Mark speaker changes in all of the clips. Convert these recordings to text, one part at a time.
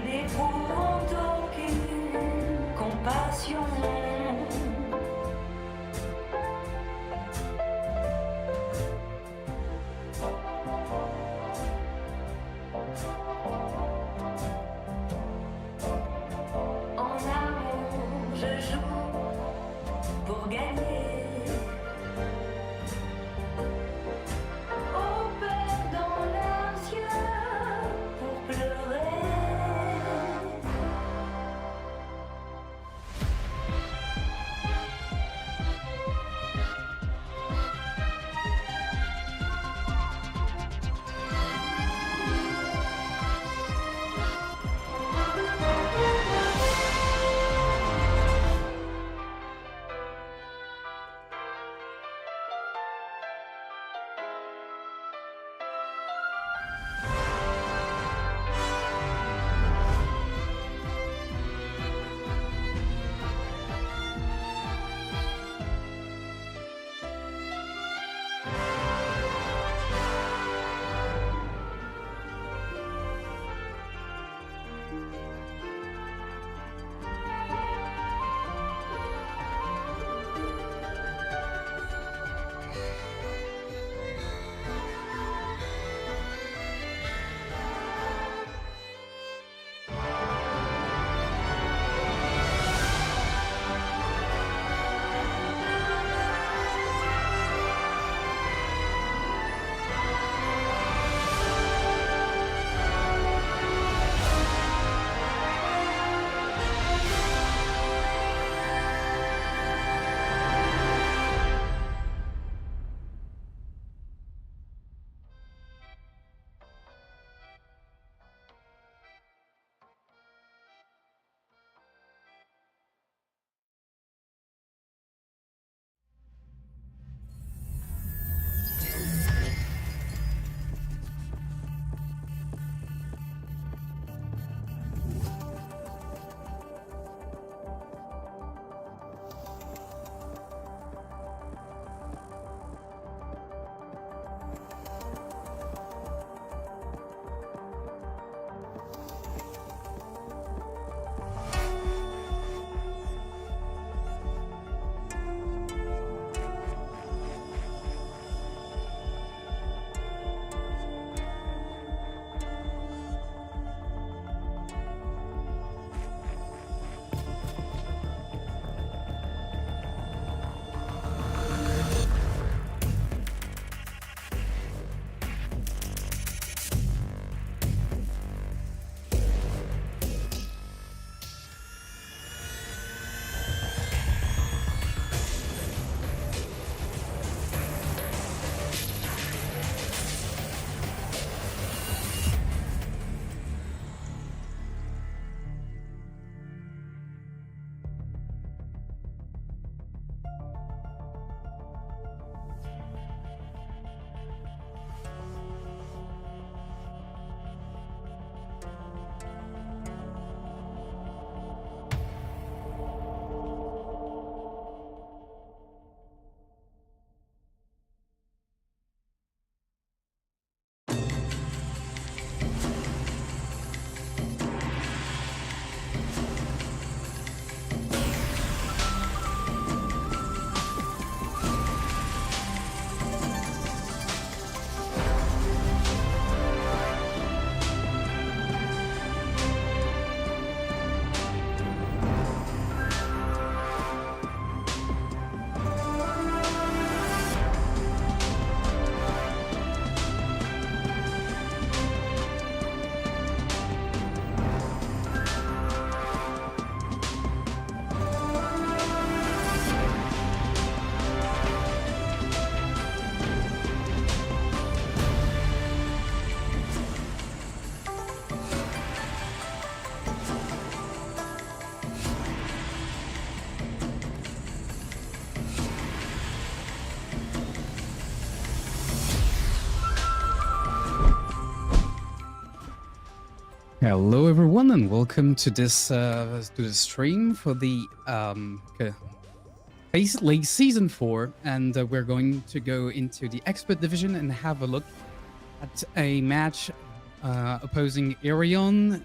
Speaker 1: n'éprouvant aucune compassion. En amour, je joue pour gagner. Au père dans leurs yeux pour pleurer.
Speaker 2: Hello everyone and welcome to this stream for the FaceIt League Season 4, and we're going to go into the Expert Division and have a look at a match opposing ERYON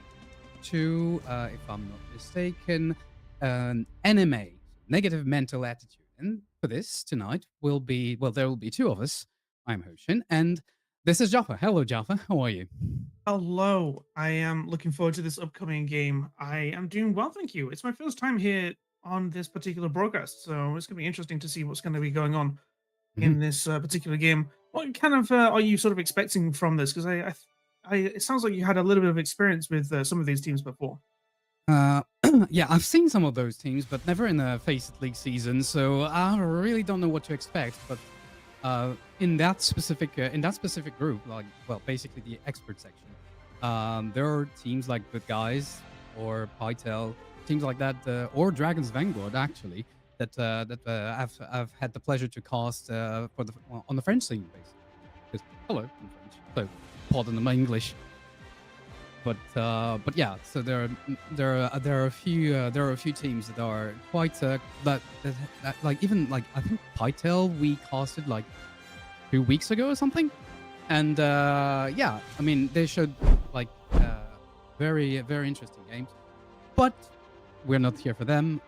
Speaker 2: to, if I'm not mistaken, an NMA, negative mental attitude. And for this tonight will be, well, there will be two of us. I'm Hoshin, and this is Jaffa. Hello, Jaffa. How are you?
Speaker 3: Hello, I am looking forward to this upcoming game. I am doing well, thank you. It's my first time here on this particular broadcast, so it's going to be interesting to see what's going to be going on
Speaker 2: Mhm.
Speaker 3: in this particular game. What kind of are you sort of expecting from this? Because it sounds like you had a little bit of experience with some of these teams before.
Speaker 2: Uh, yeah, I've seen some of those teams, but never in a FaceIt League season, so I really don't know what to expect. But in that specific group, like, well, basically the expert section, there are teams like Good Guys or Pytel, teams like that, or Dragon's Vanguard actually, that I've had the pleasure to cast for the on the French scene, basically. 'Cause, hello, in French, so pardon my English. But yeah, so there are a few teams that are quite that like, even like, I think Pytel we casted like 2 weeks ago or something, and yeah, I mean they showed like very interesting games, but we're not here for them.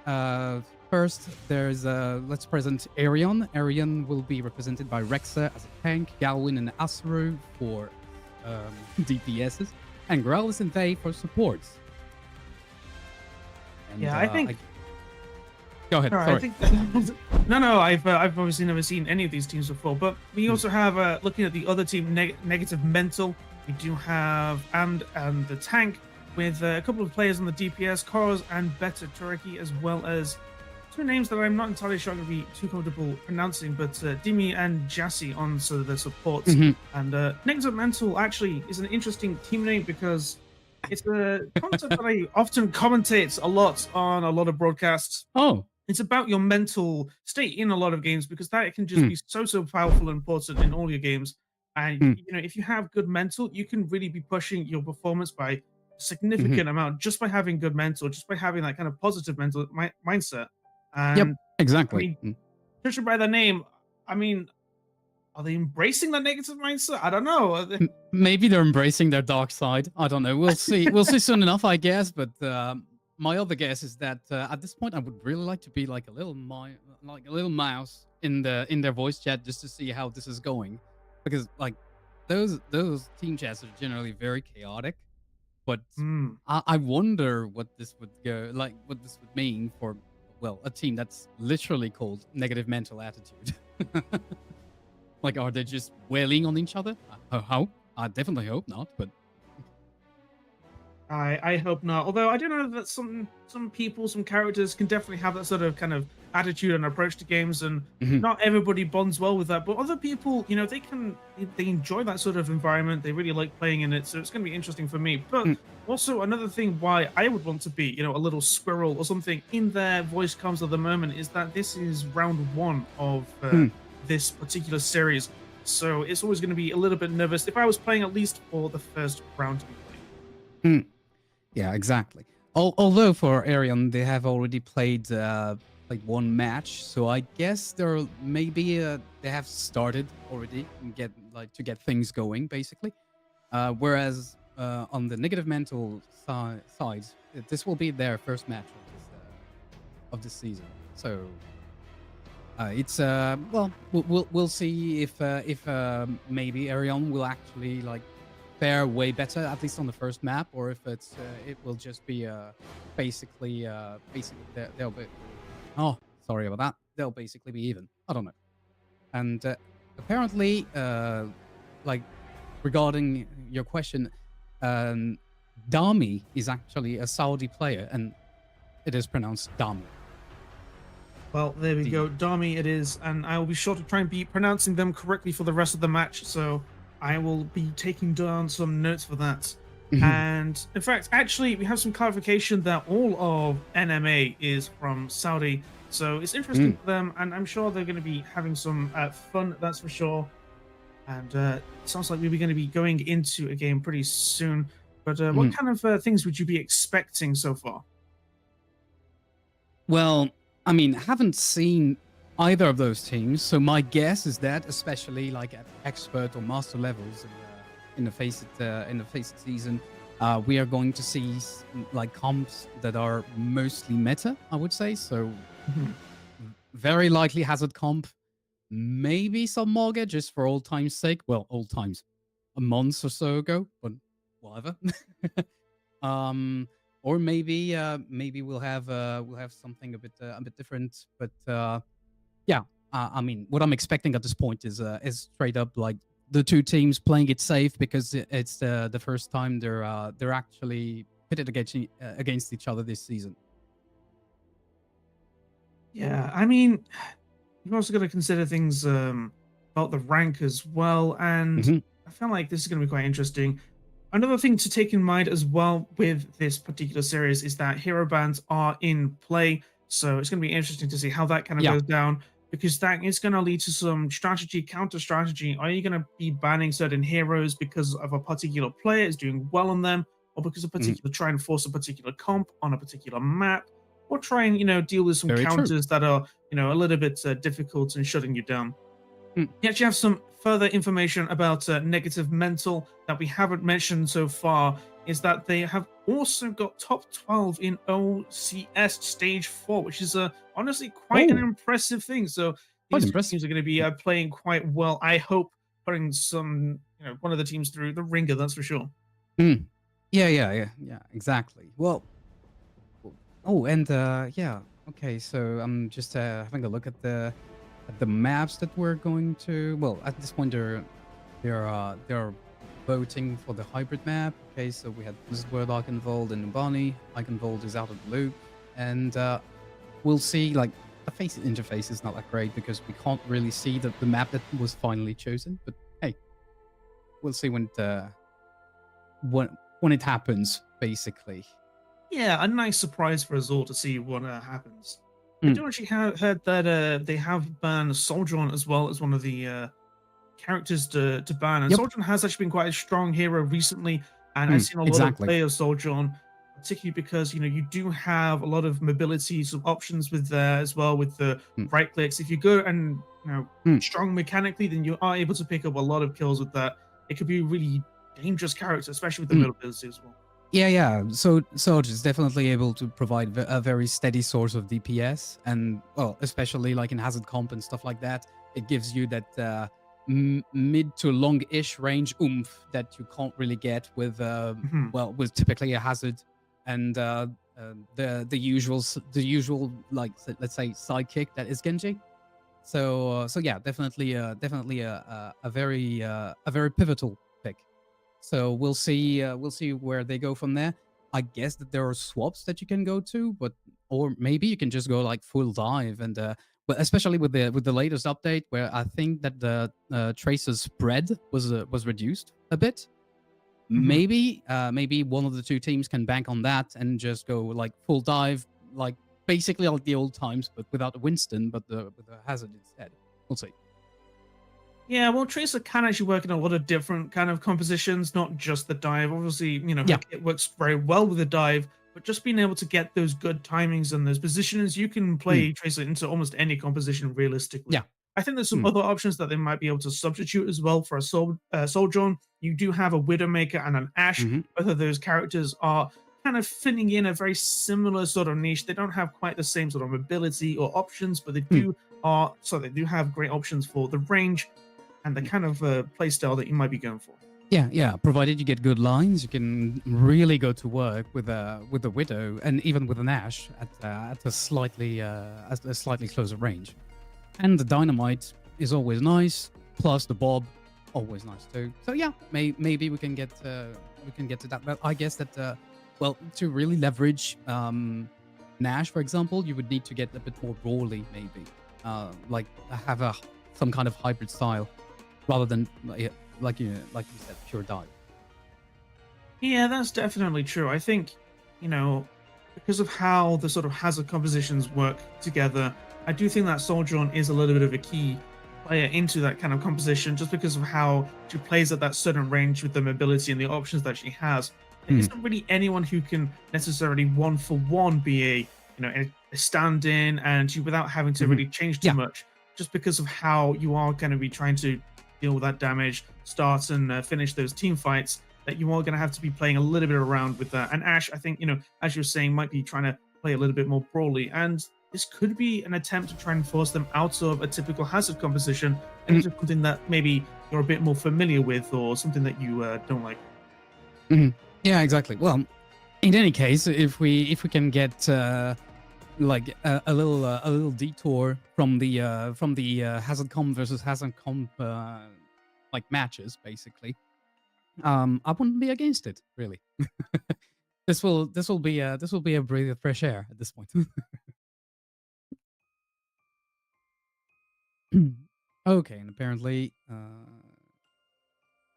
Speaker 2: First, there's let's present ERYON. ERYON will be represented by Rexa as a tank, Galwin and Asru for DPSs, and Gralis and they for supports. And,
Speaker 3: Yeah, I think.
Speaker 2: Go ahead.
Speaker 3: No,
Speaker 2: Sorry.
Speaker 3: I think no. I've obviously never seen any of these teams before, but we also have looking at the other team, negative mental. We do have and the tank with a couple of players on the DPS, Koros and Better Turkey, as well as two names that I'm not entirely sure I'm going to be too comfortable pronouncing, but Dimi and Jassy on so the supports.
Speaker 2: Mhm.
Speaker 3: And negative mental actually is an interesting team name because it's a concept that I often commentate a lot on a lot of broadcasts.
Speaker 2: Oh.
Speaker 3: It's about your mental state in a lot of games because that can just
Speaker 2: Hmm.
Speaker 3: be so powerful and important in all your games. And
Speaker 2: Hmm.
Speaker 3: you know, if you have good mental, you can really be pushing your performance by a significant amount just by having good mental, just by having that kind of positive mental mindset.
Speaker 2: Yep.
Speaker 3: And I
Speaker 2: Exactly.
Speaker 3: mean, judging by the name, I mean, are they embracing that negative mindset? I don't know.
Speaker 2: Maybe they're embracing their dark side. I don't know. We'll see. We'll see soon enough, I guess. But my other guess is that at this point, I would really like to be like a little mouse in their voice chat just to see how this is going, because like those team chats are generally very chaotic. But
Speaker 3: Hmm.
Speaker 2: I wonder what this would go like, what this would mean for, well, a team that's literally called Negative Mental Attitude. Like, are they just wailing on each other? How? I definitely hope not, but
Speaker 3: I hope not. Although I do know that some people, some characters can definitely have that sort of kind of attitude and approach to games, and
Speaker 2: Mhm.
Speaker 3: not everybody bonds well with that. But other people, you know, they enjoy that sort of environment. They really like playing in it, so it's going to be interesting for me. But
Speaker 2: Mm.
Speaker 3: also another thing why I would want to be, you know, a little squirrel or something in their voice comms at the moment is that this is round one of this particular series, so it's always going to be a little bit nervous if I was playing at least for the first round to be playing.
Speaker 2: Mm. Yeah, exactly. Although for ERYON, they have already played like one match, so I guess they're maybe they have started already and to get things going, basically. Whereas on the negative mental side, this will be their first match of this season. So it's well, we'll see if maybe ERYON will actually like fare way better, at least on the first map, or if it will just be basically they'll be, oh, sorry about that, they'll basically be even. I don't know. And apparently, like, regarding your question, Dami is actually a Saudi player, and it is pronounced Dami.
Speaker 3: Well, there we
Speaker 2: D.
Speaker 3: go. Dami it is, and I will be sure to try and be pronouncing them correctly for the rest of the match, so I will be taking down some notes for that. And in fact, actually, we have some clarification that all of NMA is from Saudi, so it's interesting for them, and I'm sure they're going to be having some fun, that's for sure. And it sounds like we're going to be going into a game pretty soon. But what kind of things would you be expecting so far?
Speaker 2: Well, I mean, haven't seen either of those teams. So my guess is that, especially like at expert or master levels in the FaceIt season, we are going to see like comps that are mostly meta, I would say. So
Speaker 3: Mhm.
Speaker 2: very likely hazard comp, maybe some Morga just for old time's sake. Well, old times, a month or so ago, but whatever. um, or maybe we'll have something a bit different. But yeah, I mean, what I'm expecting at this point is straight up like the two teams playing it safe because it's the first time they're actually pitted against each other this season.
Speaker 3: Yeah, I mean, you've also got to consider things about the rank as well, and
Speaker 2: Mhm.
Speaker 3: I feel like this is going to be quite interesting. Another thing to take in mind as well with this particular series is that hero bans are in play, so it's going to be interesting to see how that kind of
Speaker 2: Yeah,
Speaker 3: goes down because that is going to lead to some strategy, counter strategy. Are you going to be banning certain heroes because of a particular player is doing well on them, or because a
Speaker 2: mhm.
Speaker 3: particular try and force a particular comp on a particular map, or try and deal with some
Speaker 2: Very true.
Speaker 3: counters that are a little bit difficult in shutting you down?
Speaker 2: Mm.
Speaker 3: You actually have some further information about negative mental that we haven't mentioned so far. Is that they have also got top 12 in OCS stage 4, which is honestly quite an
Speaker 2: Oh,
Speaker 3: impressive thing. So
Speaker 2: quite
Speaker 3: these two
Speaker 2: impressive.
Speaker 3: teams are going to be playing quite well. I hope putting some, one of the teams through the ringer, that's for sure.
Speaker 2: Mm. Yeah, exactly. Well, oh, and yeah, okay. So I'm just having a look at the maps that we're going to. Well, at this point, they're voting for the hybrid map. Okay, so we had Blizzard, Eichenwald, and Ubani. Eichenwald is out of the loop, and we'll see. Like the FaceIt interface is not that great because we can't really see the map that was finally chosen. But hey, we'll see when it happens, basically.
Speaker 3: Yeah, a nice surprise for us all to see what happens. I
Speaker 2: Mm.
Speaker 3: do actually have heard that they have banned Soldier as well as one of the characters to ban. And
Speaker 2: Yep.
Speaker 3: Soldier has actually been quite a strong hero recently, and I've
Speaker 2: Mm.
Speaker 3: seen a lot of
Speaker 2: Exactly.
Speaker 3: play of Soldier, particularly because you do have a lot of mobility some options with there as well with the
Speaker 2: Mm.
Speaker 3: right clicks. If you go and
Speaker 2: Mm.
Speaker 3: strong mechanically, then you are able to pick up a lot of kills with that. It could be a really dangerous character, especially with the
Speaker 2: Mm.
Speaker 3: mobility as well.
Speaker 2: Yeah. So Sarge is definitely able to provide a very steady source of DPS, and well, especially like in hazard comp and stuff like that, it gives you that mid to long-ish range oomph that you can't really get with
Speaker 3: Mhm.
Speaker 2: well, with typically a hazard and the usual like let's say sidekick that is Genji. So yeah, definitely a very pivotal pick. So we'll see where they go from there. I guess that there are swaps that you can go to, but or maybe you can just go like full dive and but especially with the latest update where I think that the tracer spread was reduced a bit.
Speaker 3: Mhm.
Speaker 2: Maybe one of the two teams can bank on that and just go like full dive, like basically like the old times, but without the Winston, but with the hazard instead. We'll see.
Speaker 3: Yeah, well, Tracer can actually work in a lot of different kind of compositions, not just the dive. Obviously, her
Speaker 2: Yeah.
Speaker 3: kit works very well with the dive, but just being able to get those good timings and those positions, you can
Speaker 2: Mm.
Speaker 3: play Tracer into almost any composition realistically.
Speaker 2: Yeah.
Speaker 3: I think there's some
Speaker 2: Mm.
Speaker 3: other options that they might be able to substitute as well for a Souljon. You do have a Widowmaker and an Ashe.
Speaker 2: Hmm.
Speaker 3: Both of those characters are kind of fitting in a very similar sort of niche. They don't have quite the same sort of mobility or options, but
Speaker 2: Mm.
Speaker 3: they do have great options for the range and the kind of play style that you might be going for.
Speaker 2: Yeah. Provided you get good lines, you can really go to work with a widow and even with an Ashe at a slightly closer range. And the dynamite is always nice. Plus the bob, always nice too. So yeah, maybe we can get to that. But I guess that well, to really leverage Nash, for example, you would need to get a bit more brawly, maybe, like have some kind of hybrid style rather than like you said, pure dive.
Speaker 3: Yeah, that's definitely true. I think, because of how the sort of hazard compositions work together, I do think that Souljon is a little bit of a key player into that kind of composition just because of how she plays at that certain range with the mobility and the options that she has. There
Speaker 2: Hmm.
Speaker 3: isn't really anyone who can necessarily one for one be a stand-in and without having to
Speaker 2: Mhm.
Speaker 3: really change too
Speaker 2: Yeah.
Speaker 3: much. just because of how you are going to be trying to deal with that damage, start and finish those team fights, that you are going to have to be playing a little bit around with that. And Ash, I think, as you're saying, might be trying to play a little bit more broadly. And this could be an attempt to try and force them out of a typical hazard composition and into something that maybe you're a bit more familiar with, or something that you don't like.
Speaker 2: Yeah, exactly. Well, in any case, if we can get like a little detour from the hazard comp versus hazard comp like matches, basically, I wouldn't be against it, really. This will be a breath of fresh air at this point. Okay, and apparently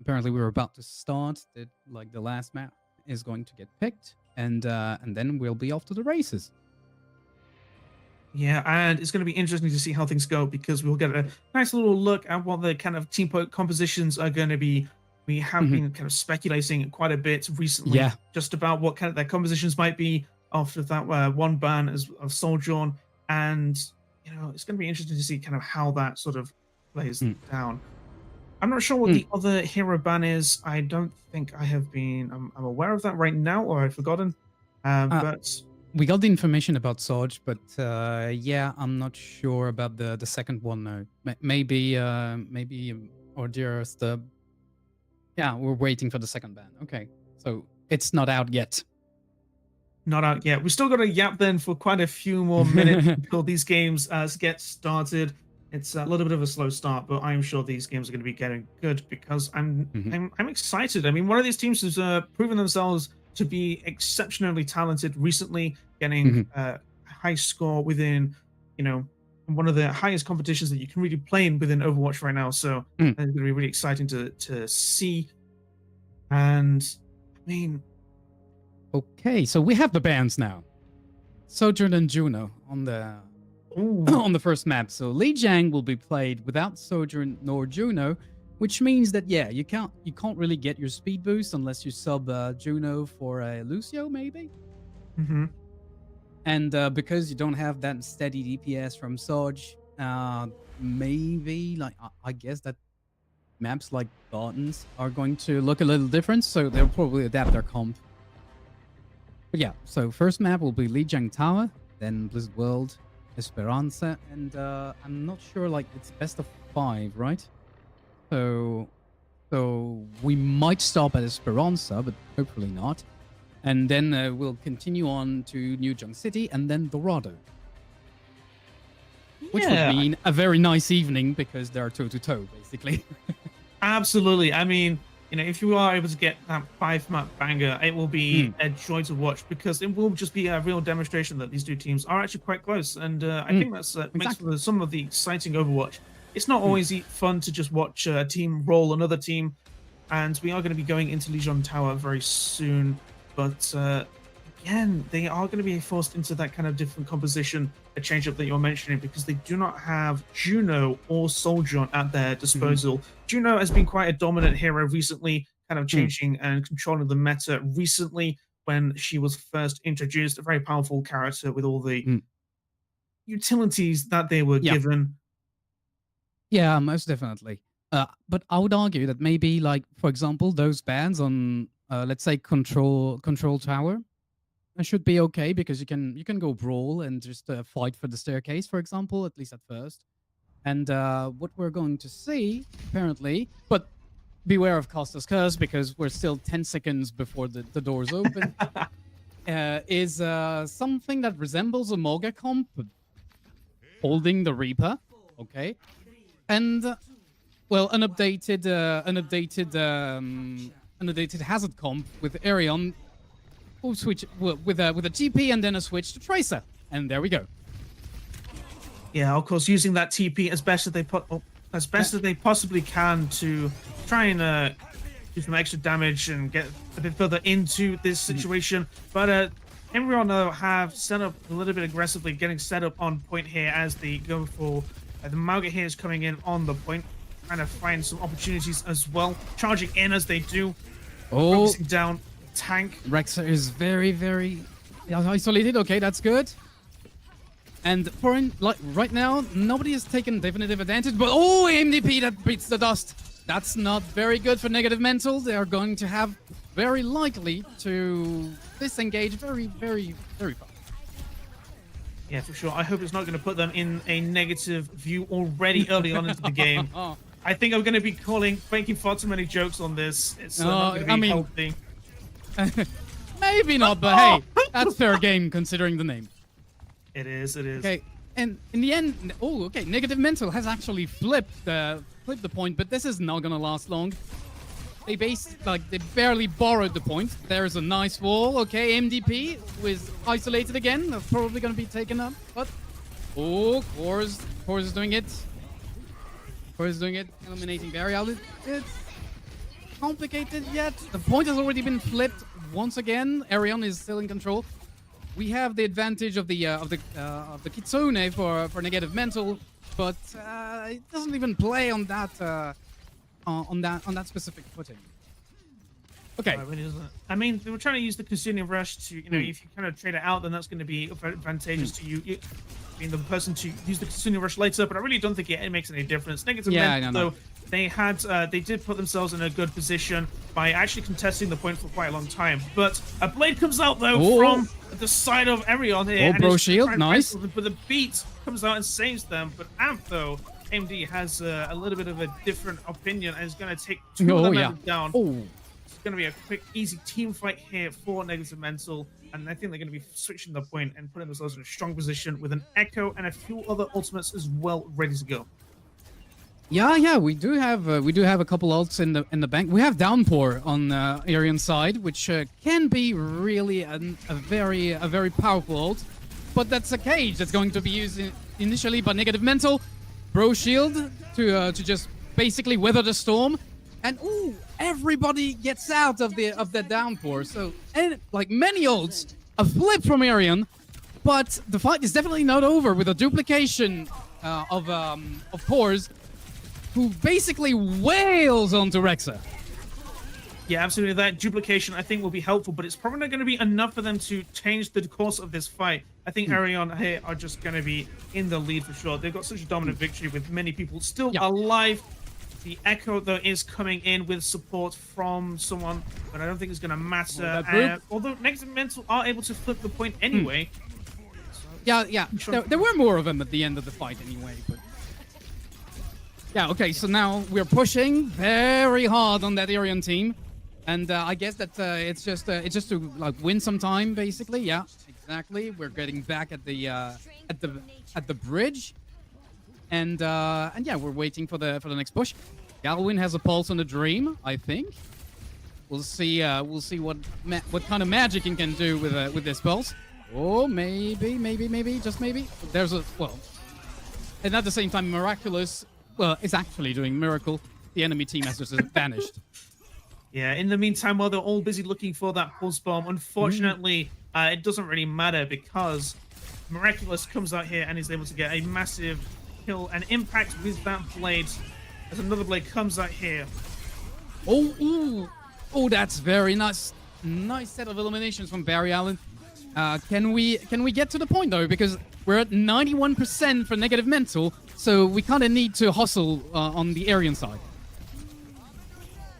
Speaker 2: we're about to start. The last map is going to get picked, and then we'll be off to the races.
Speaker 3: Yeah, and it's going to be interesting to see how things go, because we'll get a nice little look at what the kind of team compositions are going to be. We have been kind of speculating quite a bit recently, just about what kind of their compositions might be after that one ban of Sojourn, and it's going to be interesting to see kind of how that sort of plays down. I'm not sure what the other hero ban is. I don't think I have been. I'm aware of that right now, or I've forgotten. But
Speaker 2: we got the information about Soj, but yeah, I'm not sure about the second one now. Maybe or just yeah, we're waiting for the second ban. Okay, so it's not out yet.
Speaker 3: Not out yet. We still got to yap then for quite a few more minutes until these games get started. It's a little bit of a slow start, but I'm sure these games are going to be getting good, because I'm excited. I mean, one of these teams has proven themselves to be exceptionally talented recently, getting a high score within, one of the highest competitions that you can really play in within Overwatch right now. So it's going to be really exciting to see. And I mean,
Speaker 2: okay, so we have the bans now. Sojourn and Juno on the on the first map. So Li Jiang will be played without Sojourn nor Juno, which means that you can't really get your speed boost unless you sub Juno for a Lucio, maybe. And because you don't have that steady DPS from Soj, maybe I guess that maps like Gardens are going to look a little different, so they'll probably adapt their comp. But yeah, so first map will be Li Jiang Tower, then Blizzard World, Esperanza, and I'm not sure, it's best of 5, right? So we might stop at Esperanza, but hopefully not. And then we'll continue on to New Junk City and then Dorado. Which would mean a very nice evening, because they're toe-to-toe, basically.
Speaker 3: Absolutely. I mean, if you are able to get that 5-map banger, it will be a joy to watch, because it will just be a real demonstration that these two teams are actually quite close. And I think that's makes for some of the exciting Overwatch. It's not always fun to just watch a team roll another team, and we are going to be going into Li Jiang Tower very soon. But again, they are going to be forced into that kind of different composition, a change-up that you're mentioning, because they do not have Juno or Sojourn at their disposal. Juno has been quite a dominant hero recently, kind of changing and controlling the meta recently when she was first introduced. A very powerful character with all the utilities that they were given.
Speaker 2: Yeah, most definitely. But I would argue that maybe, for example, those bans on let's say control tower, that should be okay, because you can go brawl and just fight for the staircase, for example, at least at first. And what we're going to see, apparently, but beware of Costa's curse, because we're still 10 seconds before the doors open, is something that resembles a Moga comp, holding the Reaper, okay, and well, an updated hazard comp with ERYON. We'll switch with a TP and then a switch to Tracer, and there we go.
Speaker 3: Yeah, of course, using that TP as best as they possibly can to try and do some extra damage and get a bit further into this situation. But ERYON have set up a little bit aggressively, getting set up on point here as they go for the Mauga here is coming in on the point, trying to find some opportunities as well, charging in as they do. Focusing down tank.
Speaker 2: Rexer is very, very isolated. Okay, that's good. And like right now, nobody has taken definitive advantage. But oh, MDP that beats the dust. That's not very good for negative mental. They are going to have very likely to disengage very, very, very fast.
Speaker 3: Yeah, for sure. I hope it's not going to put them in a negative view already early on into the game. I think I'm going to be making far too many jokes on this. It's not going to be healthy.
Speaker 2: Maybe not, but hey, that's fair game considering the name.
Speaker 3: It is. It is.
Speaker 2: Okay, and in the end, oh, okay, negative mental has actually flipped the point, but this is not gonna last long. They barely borrowed the point. There's a nice wall. Okay, MDP was isolated again. That's probably gonna be taken up, but oh, Core's is doing it. Core is doing it, eliminating Barry. It's complicated yet. The point has already been flipped once again. ERYON is still in control. We have the advantage of the Kitsune for negative mental, but it doesn't even play on that specific footing. Okay.
Speaker 3: I mean, they were trying to use the Kitsune rush to, if you kind of trade it out, then that's going to be advantageous to you. The person to use the Kitsune rush later, but I really don't think it makes any difference. Negative mental, though, they did put themselves in a good position by actually contesting the point for quite a long time. But a blade comes out though from the side of ERYON here.
Speaker 2: Oh, bro shield, nice.
Speaker 3: But the beat comes out and saves them. But Amp though, AMD has a little bit of a different opinion and is going to take two of them down. It's going to be a quick, easy team fight here for negative mental. And I think they're going to be switching the point and putting themselves in a strong position with an Echo and a few other ultimates as well ready to go.
Speaker 2: Yeah, we do have a couple ults in the bank. We have Downpour on ERYON's side, which can be really a very powerful ult. But that's a cage that's going to be used initially by negative mental. Bro shield to just basically weather the storm. And everybody gets out of the Downpour. So, and like many ults, a flip from ERYON, but the fight is definitely not over with a duplication of cores, who basically wails onto Rexa.
Speaker 3: Yeah, absolutely. That duplication, I think, will be helpful, but it's probably not going to be enough for them to change the course of this fight. I think ERYON here are just going to be in the lead for sure. They've got such a dominant victory with many people still alive. The Echo, though, is coming in with support from someone, but I don't think it's going to matter. Although negative mental are able to flip the point anyway.
Speaker 2: So yeah. There were more of them at the end of the fight anyway, but... Yeah, okay, so now we're pushing very hard on that ERYON team. And I guess that it's just to like win some time, basically. Yeah, exactly. We're getting back at the bridge. And yeah, we're waiting for the next push. Galwin has a pulse on the Dream, I think. We'll see what kind of magic he can do with this pulse. Oh, maybe, just maybe. There's and at the same time, Miraculous, is actually doing miracle. The enemy team has just vanished.
Speaker 3: Yeah, in the meantime, while they're all busy looking for that pulse bomb, unfortunately, it doesn't really matter because Miraculous comes out here and is able to get a massive kill and impact with that blade as another blade comes out here.
Speaker 2: Oh, that's very nice. Nice set of eliminations from Barry Allen. Can we get to the point though? Because we're at 91% for negative mental, so we kind of need to hustle on the ERYON side.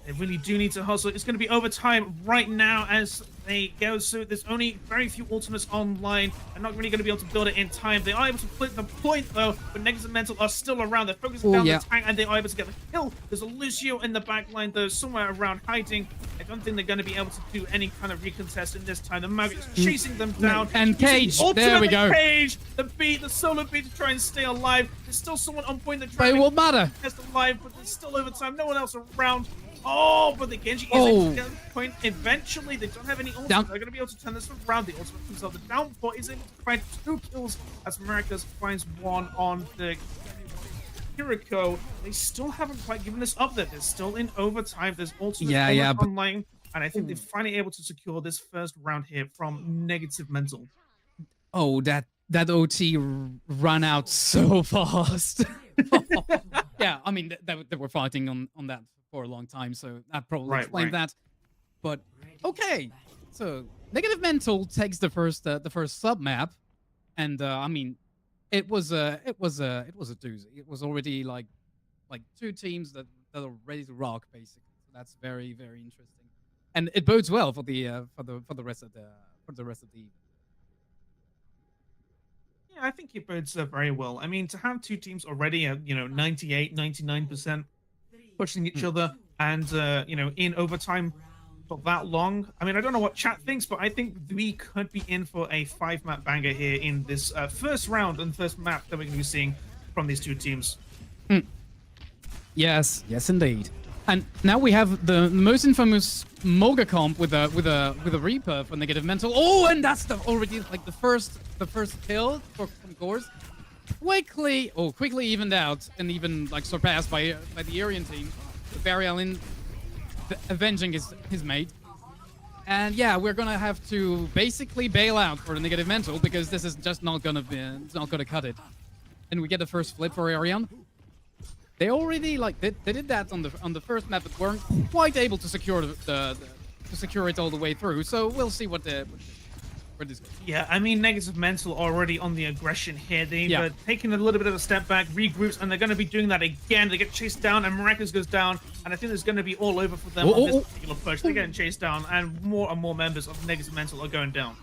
Speaker 3: They really do need to hustle. It's going to be overtime right now as they go. So there's only very few ultimates online. They're not really going to be able to build it in time. They are able to flip the point though, but negative mental are still around. They're focusing down the tank and they are able to get the kill. There's a Lucio in the back line though, somewhere around hiding. I don't think they're going to be able to do any kind of recontest in this time. The Mag is chasing them down.
Speaker 2: And Cage, there we go.
Speaker 3: Cage, the solo beat to try and stay alive. There's still someone on point that tries
Speaker 2: to won't matter.
Speaker 3: Test alive, but there's still overtime. No one else around. Oh, but the Genji is able to get the point eventually. They don't have any ultimate. They're going to be able to turn this around. The ultimate comes out. The Downpour is able to find 2 kills as Maracas finds one on the Kiriko. They still haven't quite given this up there. They're still in overtime. There's ultimate online. And I think they're finally able to secure this first round here from negative mental.
Speaker 2: Oh, that OT ran out so fast. Yeah, I mean, they were fighting on that for a long time, so that probably explains that. But okay, so negative mental takes the first sub map, and I mean, it was a doozy. It was already like two teams that are ready to rock basically. So that's very very interesting, and it bodes well for the rest of the evening.
Speaker 3: Yeah, I think it bodes very well. I mean, to have two teams already at 98, 99% pushing each
Speaker 2: Hmm.
Speaker 3: other, and in overtime for that long. I mean, I don't know what chat thinks, but I think we could be in for a 5-map banger here in this first round and first map that we're going to be seeing from these two teams.
Speaker 2: Yes, yes, indeed. And now we have the most infamous Moga comp with a Reaper for negative mental. Oh, and that's already like the first kill from Gores. Quickly evened out and even like surpassed by the ERYON team. Barry Allen avenging his mate. And yeah, we're gonna have to basically bail out for the negative mental because this is just not gonna cut it. And we get the first flip for ERYON. They already they did that on the first map, but weren't quite able to secure to secure it all the way through. So we'll see where this goes.
Speaker 3: Yeah, I mean, negative mental already on the aggression here. They've taken a little bit of a step back, regroups, and they're going to be doing that again. They get chased down, and Miraculous goes down, and I think there's going to be all over for them on this particular push. They're getting chased down, and more members of negative mental are going down.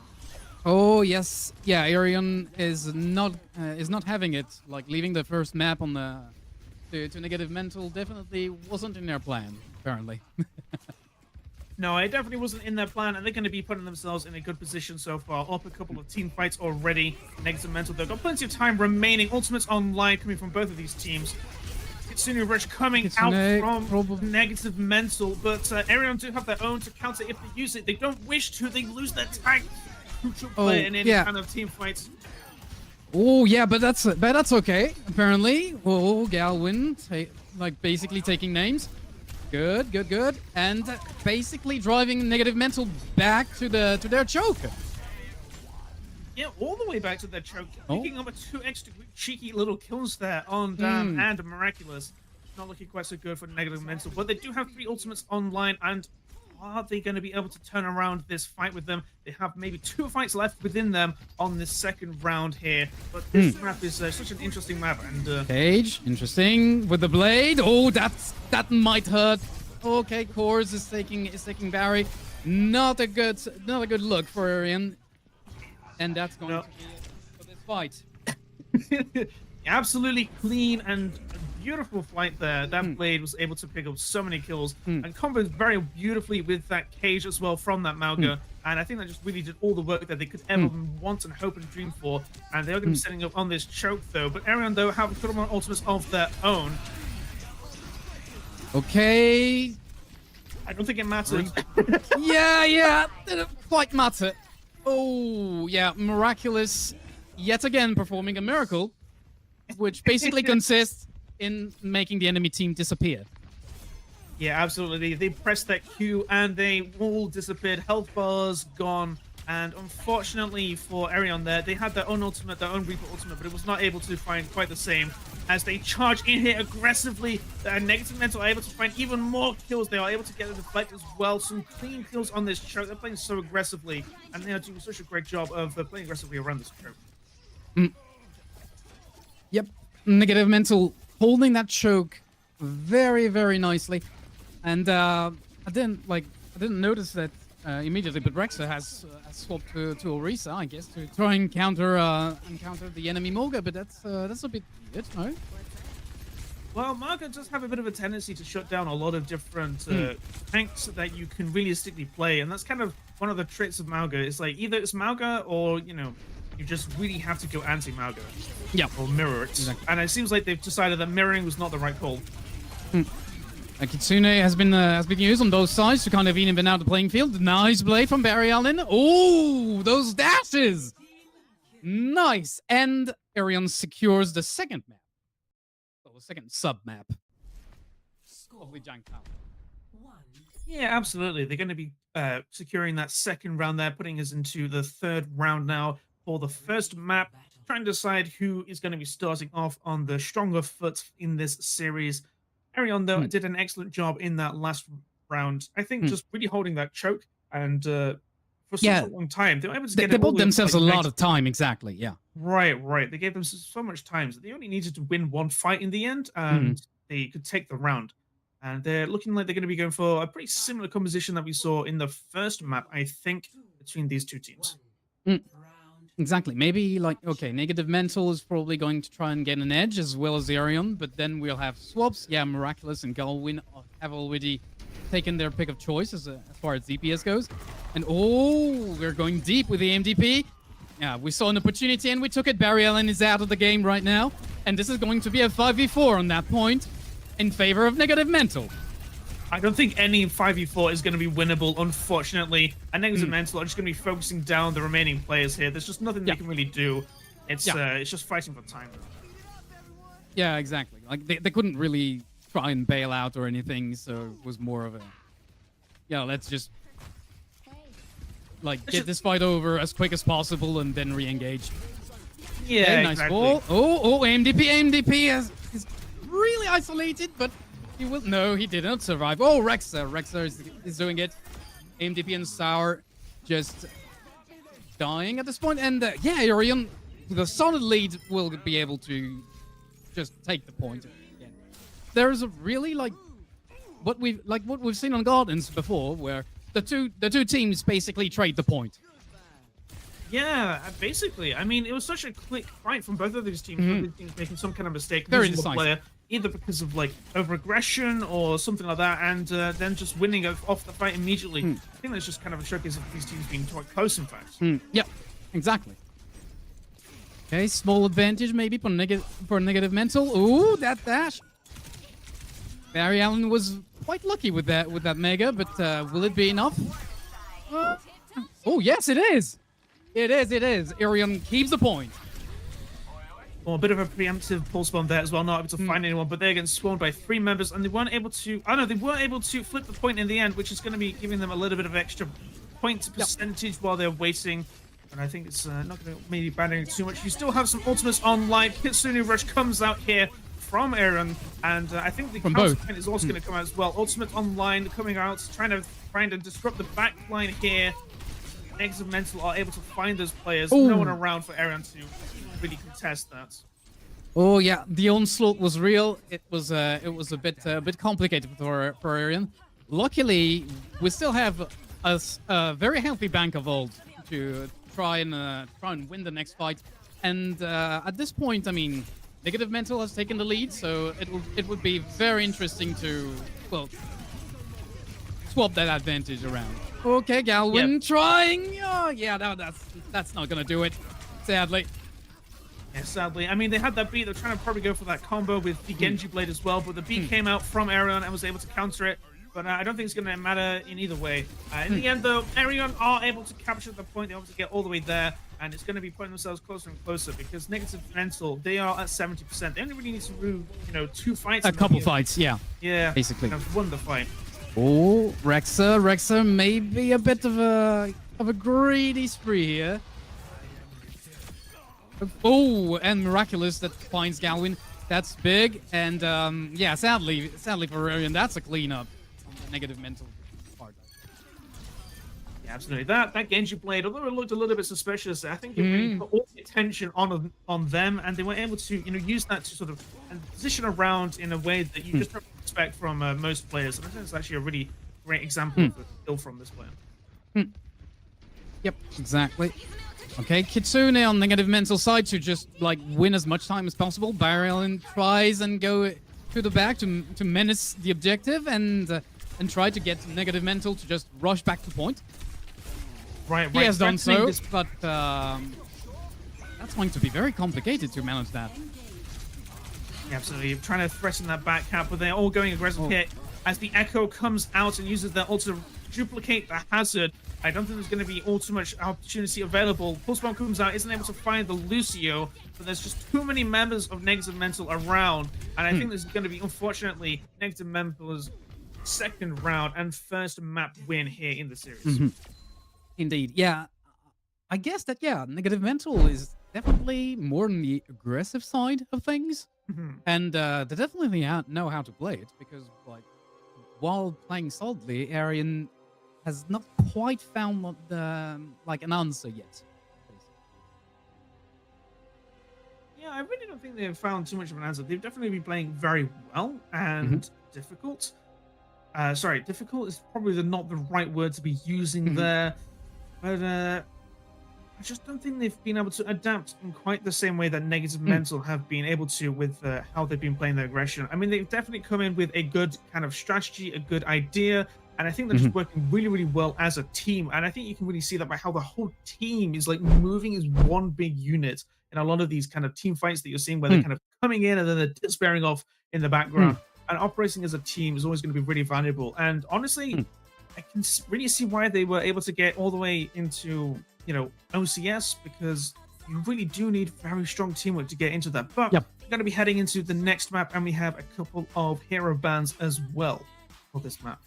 Speaker 2: Oh yes, yeah. ERYON is not having it. Like leaving the first map on the to negative mental definitely wasn't in their plan. Apparently.
Speaker 3: No, it definitely wasn't in their plan, and they're going to be putting themselves in a good position so far. Up a couple of team fights already. Negative mental, they've got plenty of time remaining. Ultimates online coming from both of these teams. Kitsune Rush coming out from negative mental, but ERYON do have their own to counter if they use it. They don't wish to. They lose their tank. Crucial player in any kind of team fights.
Speaker 2: Oh yeah, but that's okay. Apparently, Galwin basically taking names. Good, and basically driving negative mental back to their choke.
Speaker 3: Yeah, all the way back to their choke, picking up 2 extra cheeky little kills there on Dam and Miraculous. Not looking quite so good for negative mental, but they do have 3 ultimates online, and are they going to be able to turn around this fight with them? They have maybe 2 fights left within them on this second round here, but this map is such an interesting map. And
Speaker 2: Cage, interesting with the blade. Oh, that might hurt. Okay, Kors is taking Barry. Not a good look for ERYON, and that's going to be it for this fight.
Speaker 3: Absolutely clean and beautiful fight there. That blade was able to pick up so many kills and combos very beautifully with that cage as well from that Mauga. And I think that just really did all the work that they could ever want and hope and dream for. And they're going to be setting up on this choke though. But ERYON though have put them on ultimates of their own.
Speaker 2: Okay.
Speaker 3: I don't think it matters.
Speaker 2: Yeah, didn't quite matter. Oh yeah, Miraculous yet again performing a miracle, which basically consists in making the enemy team disappear.
Speaker 3: Yeah, absolutely. They pressed that Q and they all disappeared. Health bars gone. And unfortunately for ERYON there, they had their own ultimate, their own Reaper ultimate, but it was not able to find quite the same. As they charge in here aggressively, negative mental are able to find even more kills. They are able to get the deflect as well. Some clean kills on this choke. They're playing so aggressively, and they are doing such a great job of playing aggressively around this choke.
Speaker 2: Yep, negative mental holding that choke very, very nicely. And I didn't notice that immediately, but Rexa has swapped to Orisa, I guess, to try and counter the enemy Moga. But that's a bit weird, no?
Speaker 3: Well, Mauga does have a bit of a tendency to shut down a lot of different tanks that you can realistically play, and that's kind of one of the tricks of Mauga. It's like either it's Mauga or you just really have to go anti-Mauga.
Speaker 2: Yeah.
Speaker 3: Or mirror it.
Speaker 2: Exactly.
Speaker 3: And it seems like they've decided that mirroring was not the right call.
Speaker 2: Kitsune has been used on both sides to kind of even out the playing field. Nice blade from Barry Allen. Oh, those dashes! Nice. And ERYON secures the second map. So the second sub-map. Lovely jank town.
Speaker 3: Yeah, absolutely. They're going to be securing that second round there, putting us into the third round now for the first map. Trying to decide who is going to be starting off on the stronger foot in this series. ERYON, though, did an excellent job in that last round. I think just really holding that choke and for such a long time. They were able to
Speaker 2: They
Speaker 3: get it
Speaker 2: bought
Speaker 3: all the way up to,
Speaker 2: themselves a
Speaker 3: like,
Speaker 2: lot of time. Exactly. Yeah.
Speaker 3: Right. They gave them so much time. So they only needed to win one fight in the end, and they could take the round. And they're looking like they're going to be going for a pretty similar composition that we saw in the first map, I think, between these two teams.
Speaker 2: Mm. Exactly. Maybe like, okay, negative mental is probably going to try and get an edge as well as ERYON, but then we'll have swaps. Yeah, Miraculous and Galwin have already taken their pick of choice as far as DPS goes. And oh, we're going deep with the MDP. Yeah, we saw an opportunity and we took it. Barry Allen is out of the game right now. And this is going to be a 5v4 on that point in favor of negative mental.
Speaker 3: I don't think any 5v4 is going to be winnable, unfortunately. And negative mental are just going to be focusing down the remaining players here. There's just nothing they can really do. It's just fighting for time.
Speaker 2: Yeah, exactly. Like they couldn't really try and bail out or anything, so it was more of a, yeah, let's just like get this fight over as quick as possible and then re-engage.
Speaker 3: Yeah,
Speaker 2: okay, nice
Speaker 3: exactly.
Speaker 2: ball. Oh, MDP is really isolated, but he will. No, he did not survive. Oh, Rexer is doing it. MDP and Sour just dying at this point, and yeah, ERYON, the solid lead, will be able to just take the point again. There's a really like what we've seen on Gardens before, where the two teams basically trade the point.
Speaker 3: Yeah, basically. I mean, it was such a quick fight from both of these teams. Both of these teams making some kind of mistake,
Speaker 2: Very
Speaker 3: losing the
Speaker 2: decisive.
Speaker 3: player, either because of like over-aggression or something like that, and then just winning off the fight immediately. I think that's just kind of a showcase of these teams being quite close, in fact.
Speaker 2: Yep, exactly. Okay, small advantage maybe for negative mental. Ooh, that dash. Barry Allen was quite lucky with that mega, but will it be enough? Oh yes, it is. It is. ERYON keeps the point.
Speaker 3: Well, a bit of a preemptive pulse bomb there as well, not able to find anyone, but they're getting swarmed by 3 members, and they weren't able to. Oh no, they weren't able to flip the point in the end, which is going to be giving them a little bit of extra point percentage while they're waiting. And I think it's not going to maybe banning too much. You still have some ultimates online. Kitsune Rush comes out here from ERYON, and I think the counter point is also going to come out as well. Ultimate online coming out, trying to disrupt the back line here. Negative mental are able to find those players.
Speaker 2: Ooh.
Speaker 3: No one around for ERYON to really contest that.
Speaker 2: Oh yeah, the onslaught was real. It was a bit complicated for ERYON. Luckily, we still have a very healthy bank of ult to try and win the next fight. And at this point, I mean, negative mental has taken the lead, so it would be very interesting to swap that advantage around. Okay, Galwin trying. Oh yeah, no, that's not gonna do it, sadly.
Speaker 3: Yeah, sadly. I mean, they had that beat. They're trying to probably go for that combo with the Genji Blade as well, but the beat came out from ERYON and was able to counter it. But I don't think it's going to matter in either way. In the end, though, ERYON are able to capture the point. They obviously get all the way there, and it's going to be putting themselves closer and closer because negative mental, they are at 70%. They only really need to do, 2 fights.
Speaker 2: A couple fights, yeah.
Speaker 3: Yeah,
Speaker 2: basically.
Speaker 3: Have won the fight.
Speaker 2: Oh, Rexer may be a bit of a greedy spree here. Oh, and Miraculous that finds Galwin. That's big, and yeah, sadly for ERYON, that's a cleanup on the negative mental part.
Speaker 3: Yeah, absolutely. That Genji Blade, although it looked a little bit suspicious, I think it really put all the attention on them, and they were able to use that to sort of position around in a way that you just don't expect from most players. And I think it's actually a really great example of a skill from this player.
Speaker 2: Yep, exactly. Okay, Kitsune on negative mental side to just like win as much time as possible. Barry Allen tries and go to the back to menace the objective and try to get negative mental to just rush back to point.
Speaker 3: Right.
Speaker 2: He has done so, but that's going to be very complicated to manage that.
Speaker 3: Yeah, absolutely. Trying to threaten that back cap, but they're all going aggressive here as the Echo comes out and uses their ult to duplicate the hazard. I don't think there's going to be all too much opportunity available. Pulse Bomb comes out, isn't able to find the Lucio, but there's just too many members of Negative Mental around, and I think this is going to be, unfortunately, Negative Mental's second round and first map win here in the series.
Speaker 2: Indeed, yeah. I guess that, yeah, negative mental is definitely more on the aggressive side of things, and they definitely know how to play it because, like, while playing solidly, ERYON has not quite found like an answer yet.
Speaker 3: Yeah, I really don't think they've found too much of an answer. They've definitely been playing very well and difficult. Sorry, difficult is probably not the right word to be using there. But I just don't think they've been able to adapt in quite the same way that negative mental have been able to with how they've been playing their aggression. I mean, they've definitely come in with a good kind of strategy, a good idea, and I think they're just working really, really well as a team. And I think you can really see that by how the whole team is like moving as one big unit in a lot of these kind of team fights that you're seeing, where they're kind of coming in and then they're despairing off in the background. And operating as a team is always going to be really valuable. And honestly, I can really see why they were able to get all the way into, you know, OCS, because you really do need very strong teamwork to get into that. But we're going to be heading into the next map, and we have a couple of hero bans as well for this map.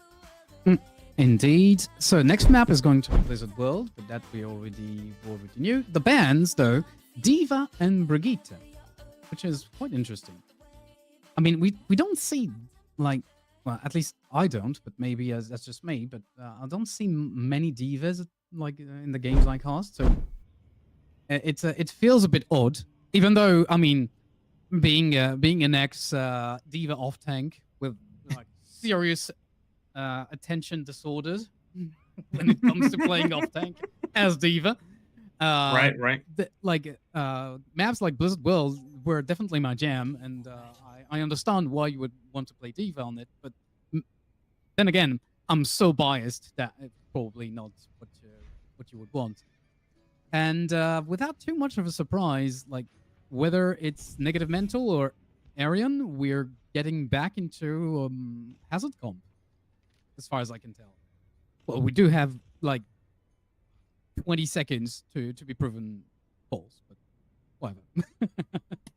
Speaker 2: Indeed. So next map is going to be Blizzard World, but that we already knew. The bans, though, Diva and Brigitte, which is quite interesting. I mean, we don't see, like, well, at least I don't, but maybe that's just me, but I don't see many divas like in the games I cast, so it feels a bit odd. Even though, I mean, being an ex diva off tank with like serious attention disorders when it comes to playing off tank as diva,
Speaker 3: Right.
Speaker 2: Maps like Blizzard World were definitely my jam, and I understand why you would want to play diva on it, but then again, I'm so biased that it's probably not what you would want. And without too much of a surprise, like whether it's negative mental or ERYON, we're getting back into hazard comp, as far as I can tell. Well, we do have like 20 seconds to be proven false, but whatever.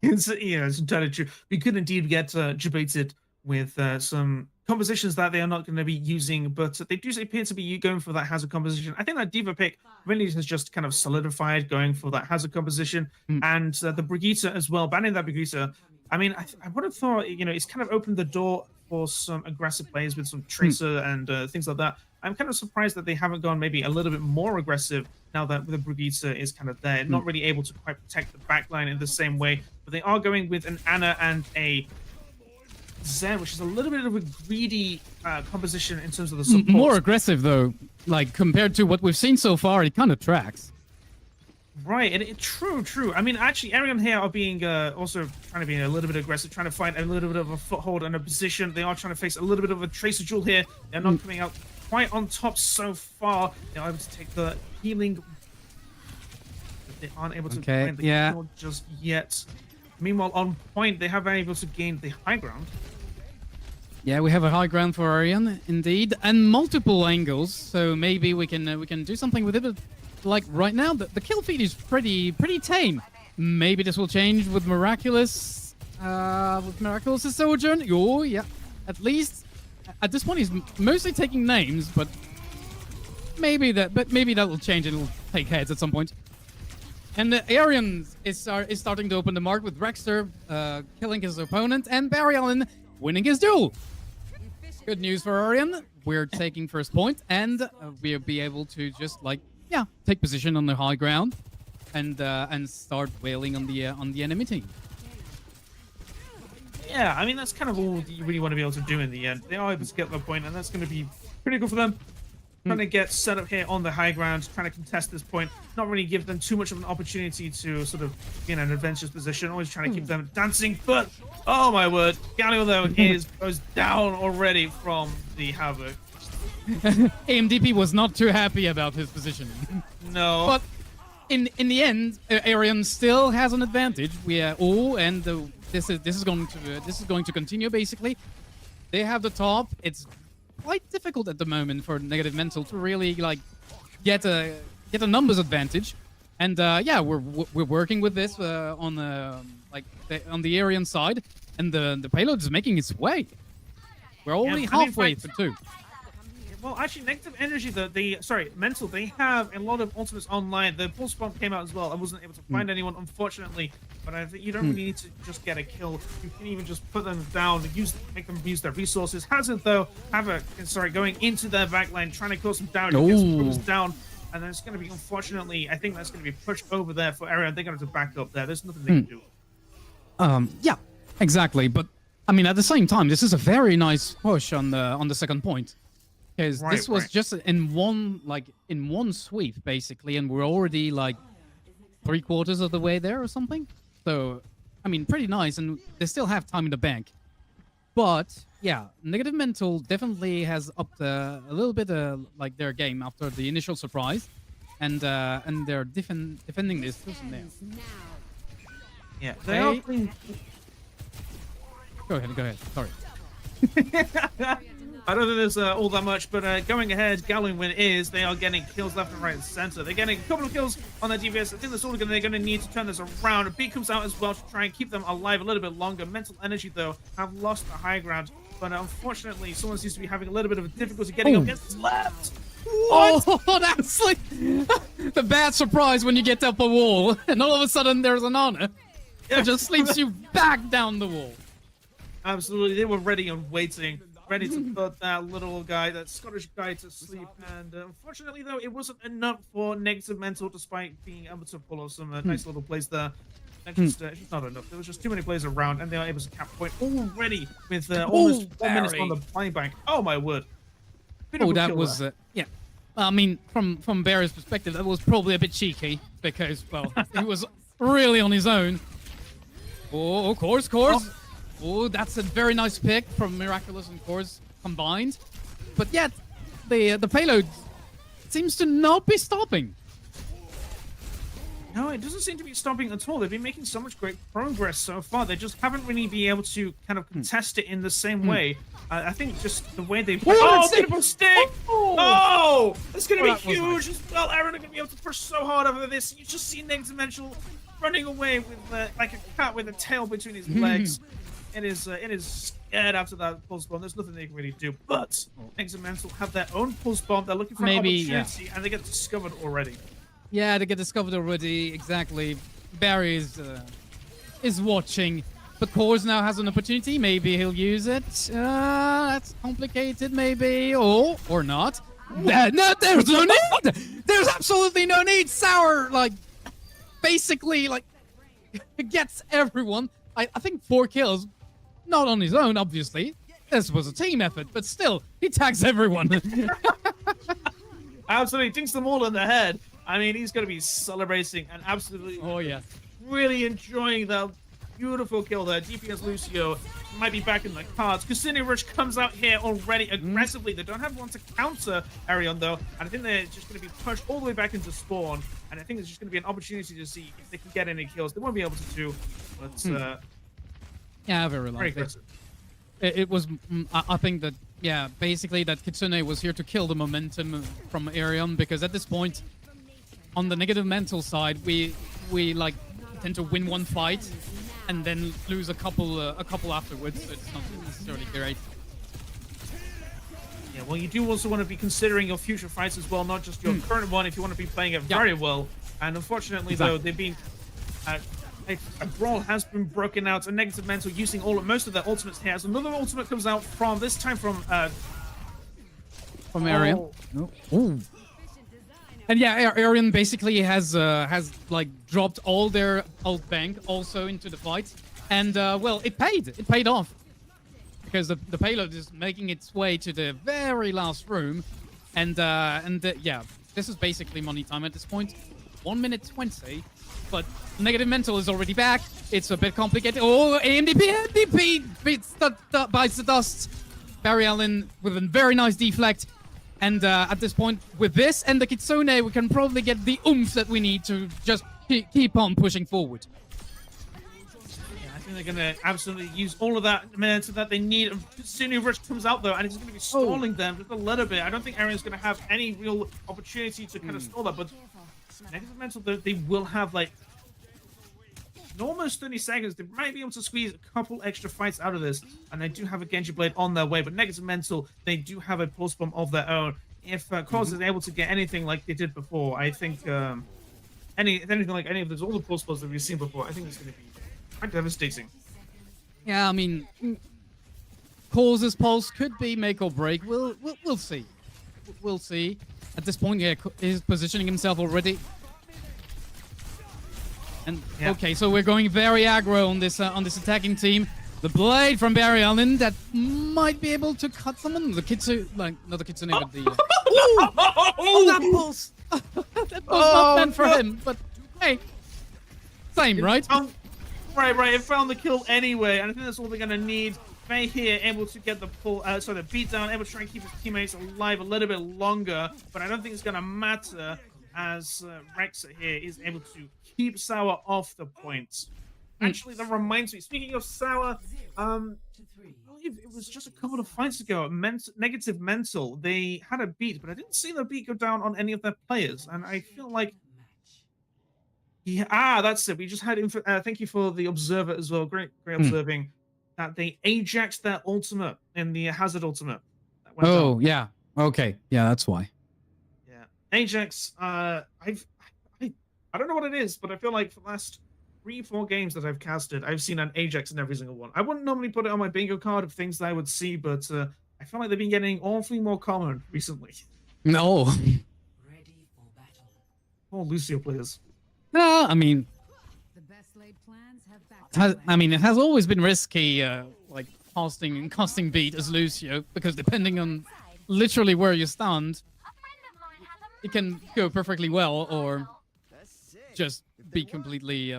Speaker 3: It's entirely true. We could indeed get debated with some compositions that they are not going to be using, but they do appear to be going for that hazard composition. I think that Diva pick really has just kind of solidified going for that hazard composition, and the Brigitte as well, banning that Brigitte. I mean, I would have thought, you know, it's kind of opened the door for some aggressive plays with some Tracer and things like that. I'm kind of surprised that they haven't gone maybe a little bit more aggressive now that the Brigitte is kind of there, not really able to quite protect the backline in the same way. But they are going with an Anna and a Zen, which is a little bit of a greedy composition in terms of the support.
Speaker 2: More aggressive, though, like compared to what we've seen so far, it kind of tracks.
Speaker 3: Right, and true. I mean, actually, ERYON here are being also trying to be a little bit aggressive, trying to find a little bit of a foothold and a position. They are trying to face a little bit of a Tracer duel here. They're not coming out quite on top so far. They're able to take the healing, but they aren't able to find the kill just yet. Meanwhile, on point, they have been able to gain the high ground.
Speaker 2: Yeah, we have a high ground for ERYON, indeed, and multiple angles. So maybe we can do something with it. But like right now, the kill feed is pretty tame. Maybe this will change with Miraculous, Sojourn. Oh yeah, at least at this point he's mostly taking names, but maybe that will change and it'll take heads at some point. And the ERYON is starting to open the mark with Rexter killing his opponent and Barry Allen winning his duel. Good news for ERYON. We're taking first point, and we'll be able to just take position on the high ground and start wailing on the enemy team.
Speaker 3: Yeah, I mean, that's kind of all you really want to be able to do in the end. They are able to get the point, and that's going to be pretty good for them. Trying to get set up here on the high ground, trying to contest this point, not really give them too much of an opportunity to sort of be in an adventurous position, always trying to keep them dancing, but oh my word, Galio though goes down already from the Havoc.
Speaker 2: AMDP was not too happy about his positioning.
Speaker 3: No.
Speaker 2: But in the end, ERYON still has an advantage. We are this is going to continue basically. They have the top. It's quite difficult at the moment for negative mental to really get a numbers advantage, and we're working with this on the ERYON side, and the payload is making its way. We're already halfway for two.
Speaker 3: Well, actually, negative energy, mental, they have a lot of ultimates online. The pulse bomb came out as well. I wasn't able to find anyone, unfortunately. But I think you don't really need to just get a kill. You can even just put them down, make them use their resources. Hazard, though, going into their backline, trying to close them down, get some rules down. And then it's going to be, unfortunately, I think that's going to be pushed over there for ERYON. They're going to have to back up there. There's nothing they can do.
Speaker 2: Yeah, exactly. But I mean, at the same time, this is a very nice push on the second point, because this was just in one sweep basically, and we're already like 3/4 of the way there or something. So, I mean, pretty nice, and they still have time in the bank. But yeah, Negative Mental definitely has upped a little bit like their game after the initial surprise, and they're defending this isn't there.
Speaker 3: Yeah, they are.
Speaker 2: Go ahead. Sorry.
Speaker 3: I don't think there's all that much, but going ahead, Galwin is they are getting kills left and right and center. They're getting a couple of kills on their DPS. I think that's all they're going to need to turn this around. A beat comes out as well to try and keep them alive a little bit longer. Mental energy, though, have lost the high ground. But unfortunately, someone seems to be having a little bit of a difficulty getting up. Gets left. What?
Speaker 2: Oh, that's like the bad surprise when you get up a wall and all of a sudden there's an honor. It just sleeps you back down the wall.
Speaker 3: Absolutely. They were ready and waiting. Ready to put that little guy, that Scottish guy, to sleep. And unfortunately, though, it wasn't enough for Negative Mental, despite being able to pull off some nice little plays there. It's just not enough. There was just too many players around, and they were able to cap point already with almost 4 minutes on the playing bank. Oh, my word.
Speaker 2: That was, yeah. I mean, from Barry's perspective, that was probably a bit cheeky, because, well, he was really on his own. Oh, course. Oh, that's a very nice pick from Miraculous and Course combined. But yet, the payload seems to not be stopping.
Speaker 3: No, it doesn't seem to be stopping at all. They've been making so much great progress so far. They just haven't really been able to kind of contest it in the same way. I think just the way they've... beautiful stick! Oh! That's going to be huge as well. ERYON are going to be able to push so hard over this. You just see Negative Mental running away with like a cat with a tail between his legs. It is scared after that pulse bomb. There's nothing they can really do. But Negative Mental have their own pulse bomb. They're looking for an opportunity, and they get discovered already.
Speaker 2: Yeah, they get discovered already. Exactly. Barry is watching. But Course now has an opportunity. Maybe he'll use it. That's complicated, maybe. Or not. No, there's no need. There's absolutely no need. Sour, basically, gets everyone. I think 4 kills. Not on his own, obviously. This was a team effort, but still, he tags everyone.
Speaker 3: Absolutely, dinks them all in the head. I mean, he's going to be celebrating and absolutely really enjoying the beautiful kill there. DPS Lucio might be back in the cards. Cassini Rush comes out here already aggressively. They don't have one to counter ERYON, though, and I think they're just going to be pushed all the way back into spawn, and I think it's just going to be an opportunity to see if they can get any kills. They won't be able to do, but...
Speaker 2: yeah, very likely. It was, I think that, yeah, basically that Kitsune was here to kill the momentum from ERYON, because at this point, on the Negative Mental side, we tend to win one fight and then lose a couple afterwards, so it's not necessarily great.
Speaker 3: Yeah, well, you do also want to be considering your future fights as well, not just your current one, if you want to be playing it very well. And unfortunately, though, they've been... a brawl has been broken out, and Negative Mental using most of their ultimates here. As another ultimate comes out from
Speaker 2: ERYON. Oh. And yeah, ERYON basically has dropped all their ult bank also into the fight, and well, it paid off, because the payload is making its way to the very last room, and yeah, this is basically money time at this point. 1 minute 20. But Negative Mental is already back. It's a bit complicated. Oh, AMDP bites the dust. Barry Allen with a very nice deflect. And at this point, with this and the Kitsune, we can probably get the oomph that we need to just keep on pushing forward.
Speaker 3: Yeah, I think they're going to absolutely use all of that momentum that they need. Kitsune Rush comes out, though, and it's going to be stalling them just a little bit. I don't think ERYON's going to have any real opportunity to kind of stall that, but Negative Mental, they will have, in almost 30 seconds, they might be able to squeeze a couple extra fights out of this. And they do have a Genji Blade on their way, but Negative Mental, they do have a Pulse Bomb of their own. If Cause is able to get anything like they did before, I think anything like any of those, all the Pulse Bombs that we've seen before, I think it's going to be quite devastating.
Speaker 2: Yeah, I mean, Cause's pulse could be make or break. We'll see. We'll see. At this point, yeah, he's positioning himself already. And
Speaker 3: Yeah.
Speaker 2: okay, so we're going very aggro on this attacking team. The blade from Barry Allen that might be able to cut someone. The Kitsu, like not the Kitsune, but the. Oh, that pulse! That pulse not meant for him, but hey, same, right?
Speaker 3: Right. It found the kill anyway, and I think that's all they're gonna need. Faye here able to get the the beat down, able to try and keep his teammates alive a little bit longer, but I don't think it's gonna matter as Rexa here is able to keep Sour off the point. Actually, that reminds me. Speaking of Sour, I believe it was just a couple of fights ago. Negative Mental, they had a beat, but I didn't see the beat go down on any of their players, and I feel like. That's it. We just had. Thank you for the observer as well. Great observing. That they Ajaxed their ultimate in the Hazard ultimate. That went
Speaker 2: Oh
Speaker 3: down.
Speaker 2: yeah. Okay. Yeah, that's why.
Speaker 3: Yeah. Ajax. I don't know what it is, but I feel like for the last 3-4 games that I've casted, I've seen an Ajax in every single one. I wouldn't normally put it on my bingo card of things that I would see, but I feel like they've been getting awfully more common recently.
Speaker 2: No.
Speaker 1: Ready for battle.
Speaker 3: More Lucio players.
Speaker 2: No, I mean,
Speaker 4: The best laid plans have
Speaker 2: it has always been risky, like casting beat as Lucio, because depending on literally where you stand, it can go perfectly well, or just be completely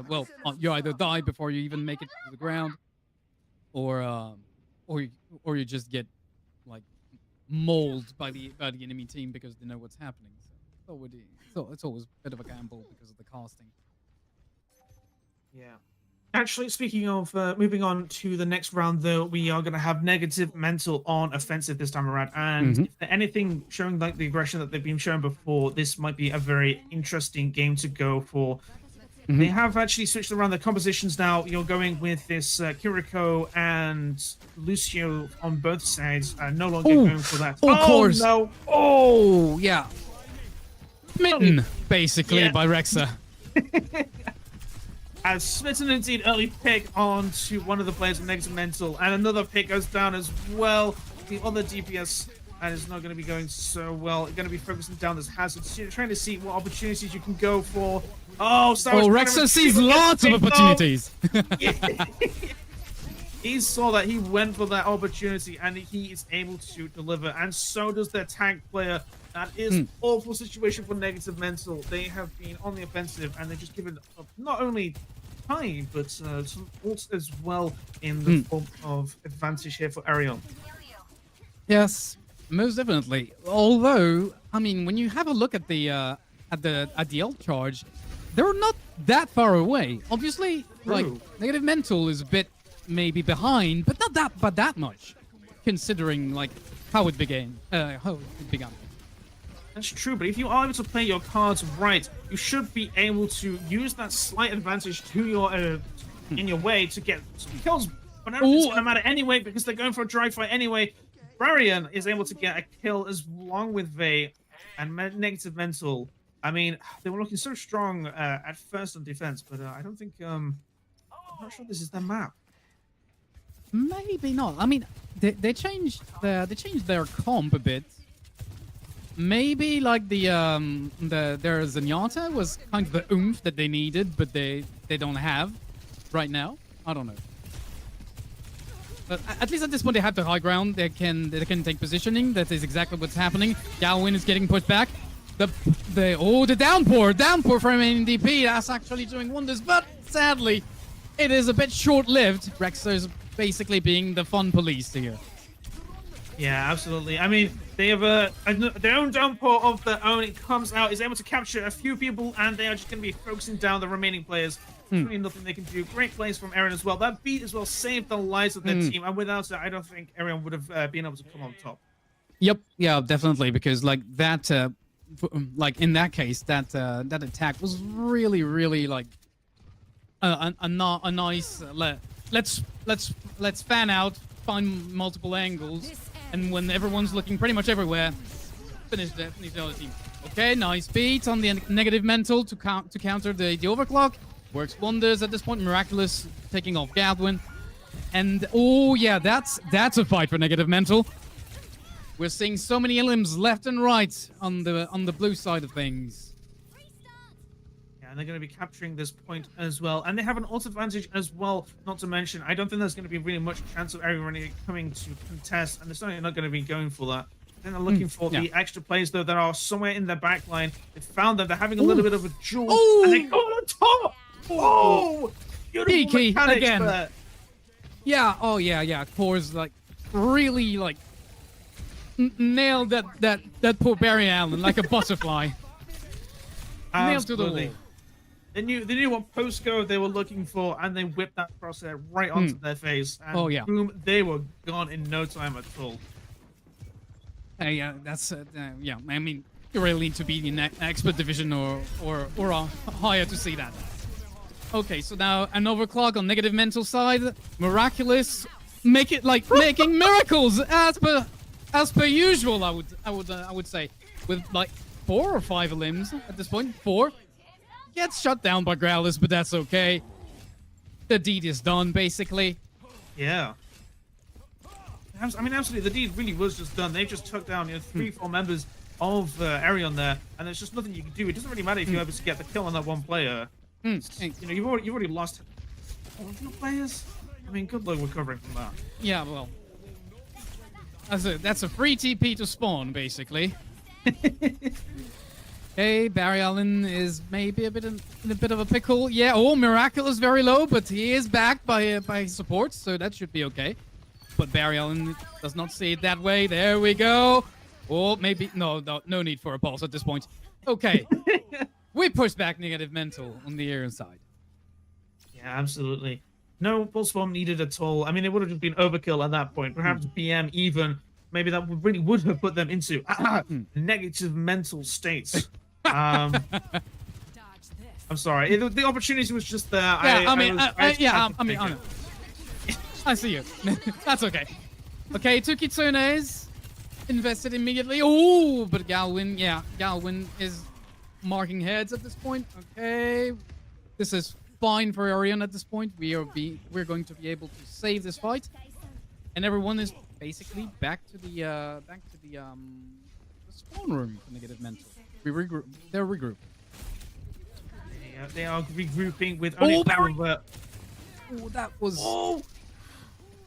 Speaker 2: you either die before you even make it to the ground, or you just get like mauled by the enemy team because they know what's happening. So it's always a bit of a gamble because of the casting.
Speaker 3: Yeah. Actually, speaking of moving on to the next round, though, we are going to have Negative Mental on offensive this time around. And if there's anything showing like the aggression that they've been shown before, this might be a very interesting game to go for. They have actually switched around the compositions now. You're going with this Kiriko and Lucio on both sides, no longer going for that.
Speaker 2: Of course.
Speaker 3: No.
Speaker 2: Oh, yeah. Smitten, basically, by Rexa.
Speaker 3: As smitten indeed, early pick onto one of the players of Negative Mental, and another pick goes down as well. The other DPS and is not going to be going so well. Going to be focusing down this hazard, trying to see what opportunities you can go for. Oh,
Speaker 2: Rexa sees lots of opportunities.
Speaker 3: He saw that, he went for that opportunity, and he is able to deliver, and so does their tank player. That is an awful situation for Negative Mental. They have been on the offensive, and they're just given not only time, but some ults as well in the form of advantage here for ERYON.
Speaker 2: Yes, most definitely. Although, I mean, when you have a look at the ult charge, they're not that far away. Obviously, like Negative Mental is a bit maybe behind, but not that much, considering like how it began.
Speaker 3: That's true, but if you are able to play your cards right, you should be able to use that slight advantage to your in your way to get some kills. But I don't think it's gonna matter anyway because they're going for a dry fight anyway. Brarian is able to get a kill as long with Vey and Negative Mental. I mean, they were looking so strong at first on defense, but I don't think I'm not sure this is their map.
Speaker 2: Maybe not. I mean, they changed their comp a bit. Maybe like their Zenyatta was kind of the oomph that they needed, but they don't have right now. I don't know. But at least at this point they have the high ground. They can take positioning. That is exactly what's happening. Gawain is getting pushed back. The downpour from NDP. That's actually doing wonders, but sadly, it is a bit short-lived. Rexa is basically being the fun police here.
Speaker 3: Yeah, absolutely. I mean, they have their own downpour of their own. It comes out, is able to capture a few people, and they are just going to be focusing down the remaining players. There's really nothing they can do. Great plays from ERYON as well. That beat as well saved the lives of their team, and without it, I don't think ERYON would have been able to come on top.
Speaker 2: Yep, yeah, definitely, because like that, like in that case, that attack was really, really like a nice let's fan out, find multiple angles, and when everyone's looking pretty much everywhere, finish the other team. Okay, nice beat on the negative mental to counter the overclock. Works wonders at this point. Miraculous taking off Gadwin. And oh yeah, that's a fight for negative mental. We're seeing so many limbs left and right on the blue side of things.
Speaker 3: Yeah, and they're going to be capturing this point as well. And they have an ult advantage as well, not to mention, I don't think there's going to be really much chance of everyone coming to contest, and they're certainly not going to be going for that. Then they're looking for the extra players, though, that are somewhere in their back line. They found them. They're having a little bit of a duel. And they go on top! Oh! Beautiful mechanics
Speaker 2: again.
Speaker 3: there.
Speaker 2: Yeah, oh yeah. Core's like really like nailed that poor Barry Allen like a butterfly. Nailed to the wall.
Speaker 3: They knew what postcode they were looking for, and they whipped that crosshair right onto their face. And boom, they were gone in no time at all.
Speaker 2: Yeah, that's yeah. I mean, you really need to be in expert division or higher to see that. Okay, so now an overclock on negative mental side. Miraculous, making miracles as per usual. I would say with like 4 or 5 limbs at this point. 4 gets shut down by Growlers, but that's okay. The deed is done basically.
Speaker 3: Yeah. I mean, absolutely, the deed really was just done. They just took down 3-4 members of ERYON there, and there's just nothing you can do. It doesn't really matter if you're able to get the kill on that one player. You've already lost 4 of your players. I mean, good luck recovering from that.
Speaker 2: Yeah, well, that's a free TP to spawn basically. Hey, Barry Allen is maybe in a bit of a pickle. Yeah, Miracle is very low, but he is backed by support, so that should be okay. But Barry Allen does not see it that way. There we go. Or maybe no need for a pulse at this point. Okay. We push back negative mental on the ERYON side.
Speaker 3: Yeah, absolutely. No pulse bomb needed at all. I mean, it would have just been overkill at that point. Perhaps BM even. Maybe that really would have put them into negative mental states. I'm sorry. The opportunity was just there.
Speaker 2: Yeah, I mean, I see you. That's okay. Okay, 2 Kitsunes invested immediately. Oh, but Galwin is marking heads at this point. Okay, this is fine for ERYON at this point. We're going to be able to save this fight, and everyone is basically back to the spawn room for negative mental. They're regrouping.
Speaker 3: Yeah, they are regrouping with only
Speaker 2: that was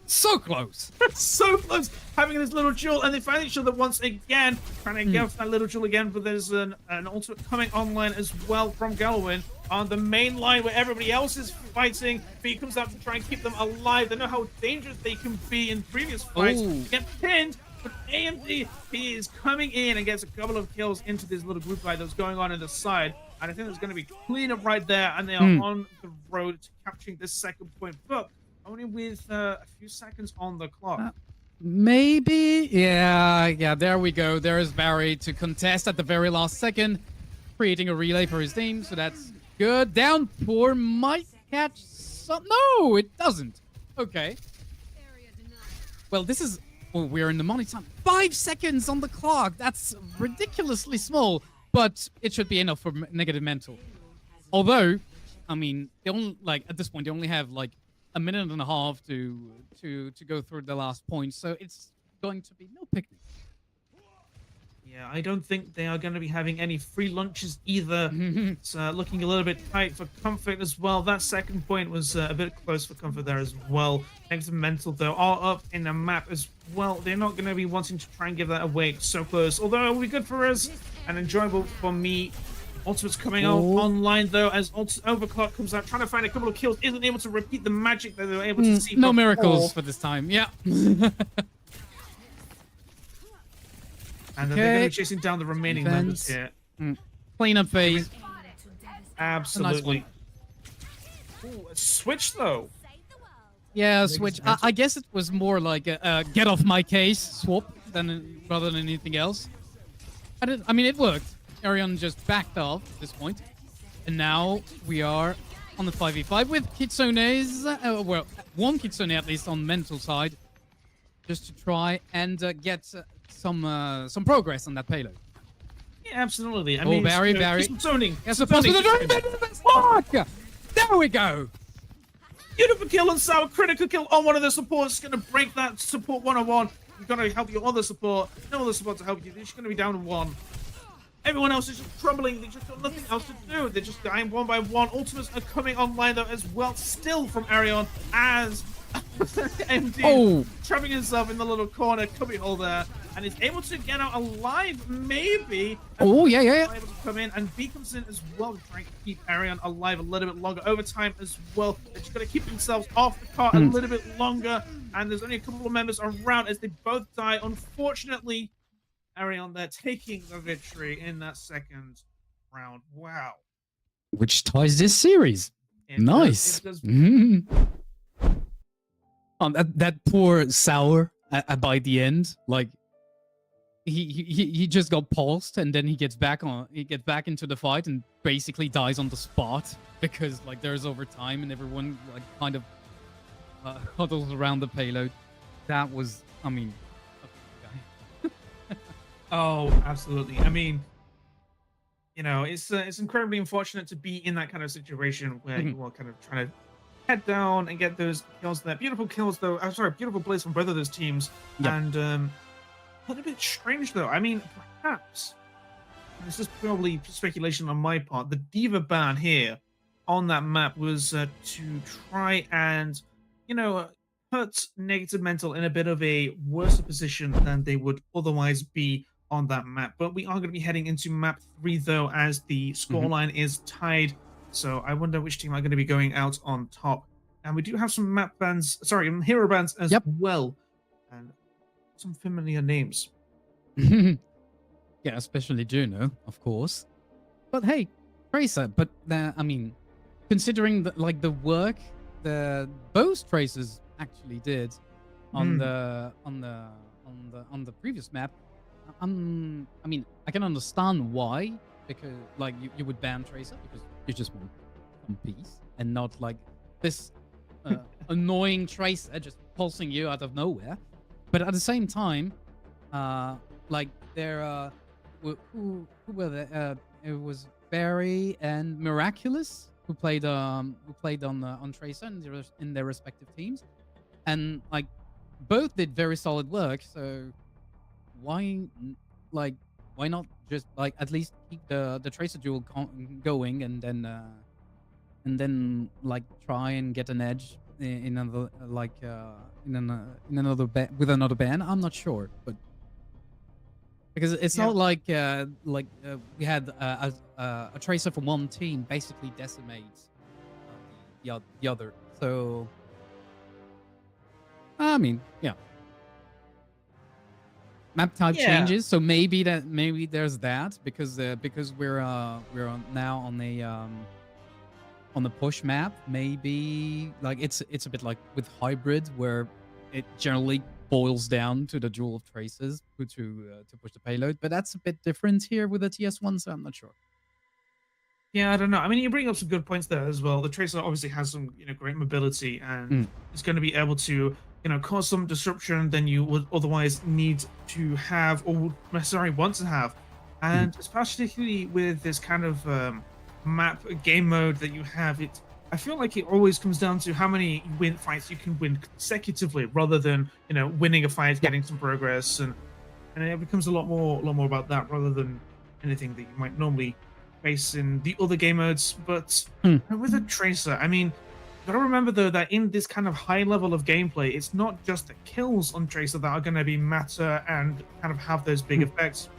Speaker 2: so close.
Speaker 3: So close. Having this little duel, and they find each other once again. Trying to go for that little duel again, but there's an ultimate coming online as well from Galwin on the main line where everybody else is fighting. But he comes out to try and keep them alive. They know how dangerous they can be in previous fights. Get pinned, but AMD, he is coming in and gets a couple of kills into this little group fight that's going on the side. And I think there's going to be cleanup right there, and they are on the road to capturing this second point. But only with a few seconds on the clock.
Speaker 2: Maybe. Yeah, there we go. There is Barry to contest at the very last second, creating a relay for his team, so that's good. Downpour might catch some. No, it doesn't. Okay. Well, this is... Oh, we're in the money time. 5 seconds on the clock. That's ridiculously small, but it should be enough for negative mental. Although, I mean, they only, at this point, they only have, 1.5 minutes to go through the last point, so it's going to be no picnic.
Speaker 3: Yeah, I don't think they are going to be having any free lunches either. It's looking a little bit tight for Comfort as well. That second point was a bit close for Comfort there as well. Negative mental, though, are up in the map as well. They're not going to be wanting to try and give that away so close, although it will be good for us and enjoyable for me. Ultimate's coming online, though, as Overclock comes out, trying to find a couple of kills, isn't able to repeat the magic that they were able to see
Speaker 2: No
Speaker 3: before.
Speaker 2: miracles for this time, yeah.
Speaker 3: And then they're going to be chasing down the remaining members here.
Speaker 2: Cleanup phase.
Speaker 3: Absolutely. Ooh, a switch, though.
Speaker 2: Yeah, switch. I guess it was more like a get off my case swap rather than anything else. I mean, it worked. ERYON just backed off at this point, and now we are on the 5v5 with Kitsune's, well, one Kitsune at least on mental side, just to try and get some progress on that payload.
Speaker 3: Yeah, absolutely. I
Speaker 2: Oh,
Speaker 3: mean,
Speaker 2: Barry,
Speaker 3: you know,
Speaker 2: Barry.
Speaker 3: keep zoning.
Speaker 2: Yes,
Speaker 3: keep
Speaker 2: supposed to
Speaker 3: zoning.
Speaker 2: the There we go.
Speaker 3: Beautiful kill on Sour. Critical kill on one of the supports. Going to break that support 1-on-1. You've got to help your other support. No other support to help you. They're just going to be down to 1. Everyone else is just crumbling. They just got nothing else to do. They're just dying 1 by 1. Ultimates are coming online though as well. Still from ERYON as MD trapping himself in the little corner cubbyhole there, and is able to get out alive. Maybe.
Speaker 2: Oh yeah.
Speaker 3: Able to come in, and B comes in as well, trying to keep ERYON alive a little bit longer. Overtime as well. They're just going to keep themselves off the cart a little bit longer, and there's only a couple of members around as they both die. Unfortunately, ERYON, they're taking the victory in that second round. Wow.
Speaker 2: Which ties this series. Nice. That poor Sour by the end, like he just got paused, and then he gets back into the fight and basically dies on the spot because like there's overtime and everyone like kind of huddles around the payload. That was, I mean,
Speaker 3: oh, absolutely. I mean, you know, it's incredibly unfortunate to be in that kind of situation where you are kind of trying to head down and get those kills there. Beautiful kills, though. I'm sorry, beautiful plays from both of those teams. Yep. And a little bit strange, though. I mean, perhaps, and this is probably speculation on my part, the Diva ban here on that map was to try and, you know, put Negative Mental in a bit of a worse position than they would otherwise be on that map. But we are going to be heading into map 3, though, as the scoreline is tied. So I wonder which team are going to be going out on top. And we do have some map bans, sorry, hero bans as well. And some familiar names.
Speaker 2: Yeah, especially Juno, of course. But hey, Tracer, but I mean, considering the work the both Tracers actually did on the previous map, I mean, I can understand why, because like you would ban Tracer because you just want one piece and not like this annoying Tracer just pulsing you out of nowhere. But at the same time, like there, who were there? It was Barry and Miraculous who played on Tracer in their respective teams, and like both did very solid work. So why not just like at least keep the Tracer duel going, and then like try and get an edge in another with another ban? I'm not sure, but because it's not like we had a Tracer from one team basically decimate the other. So I mean, yeah. Map type changes, so maybe there's that because we're now on the push map. Maybe like it's a bit like with hybrid where it generally boils down to the duel of Tracers to push the payload, but that's a bit different here with the TS1, so I'm not sure.
Speaker 3: Yeah, I don't know. I mean, you bring up some good points there as well. The Tracer obviously has some, great mobility, and is going to be able to, cause some disruption than you would otherwise need to have or would necessarily want to have. And especially with this kind of map game mode that you have, I feel like it always comes down to how many fights you can win consecutively, rather than winning a fight, getting some progress, and it becomes a lot more about that rather than anything that you might normally face in the other game modes. But with a Tracer, I mean, you gotta remember though that in this kind of high level of gameplay, it's not just the kills on Tracer that are going to be matter and kind of have those big effects,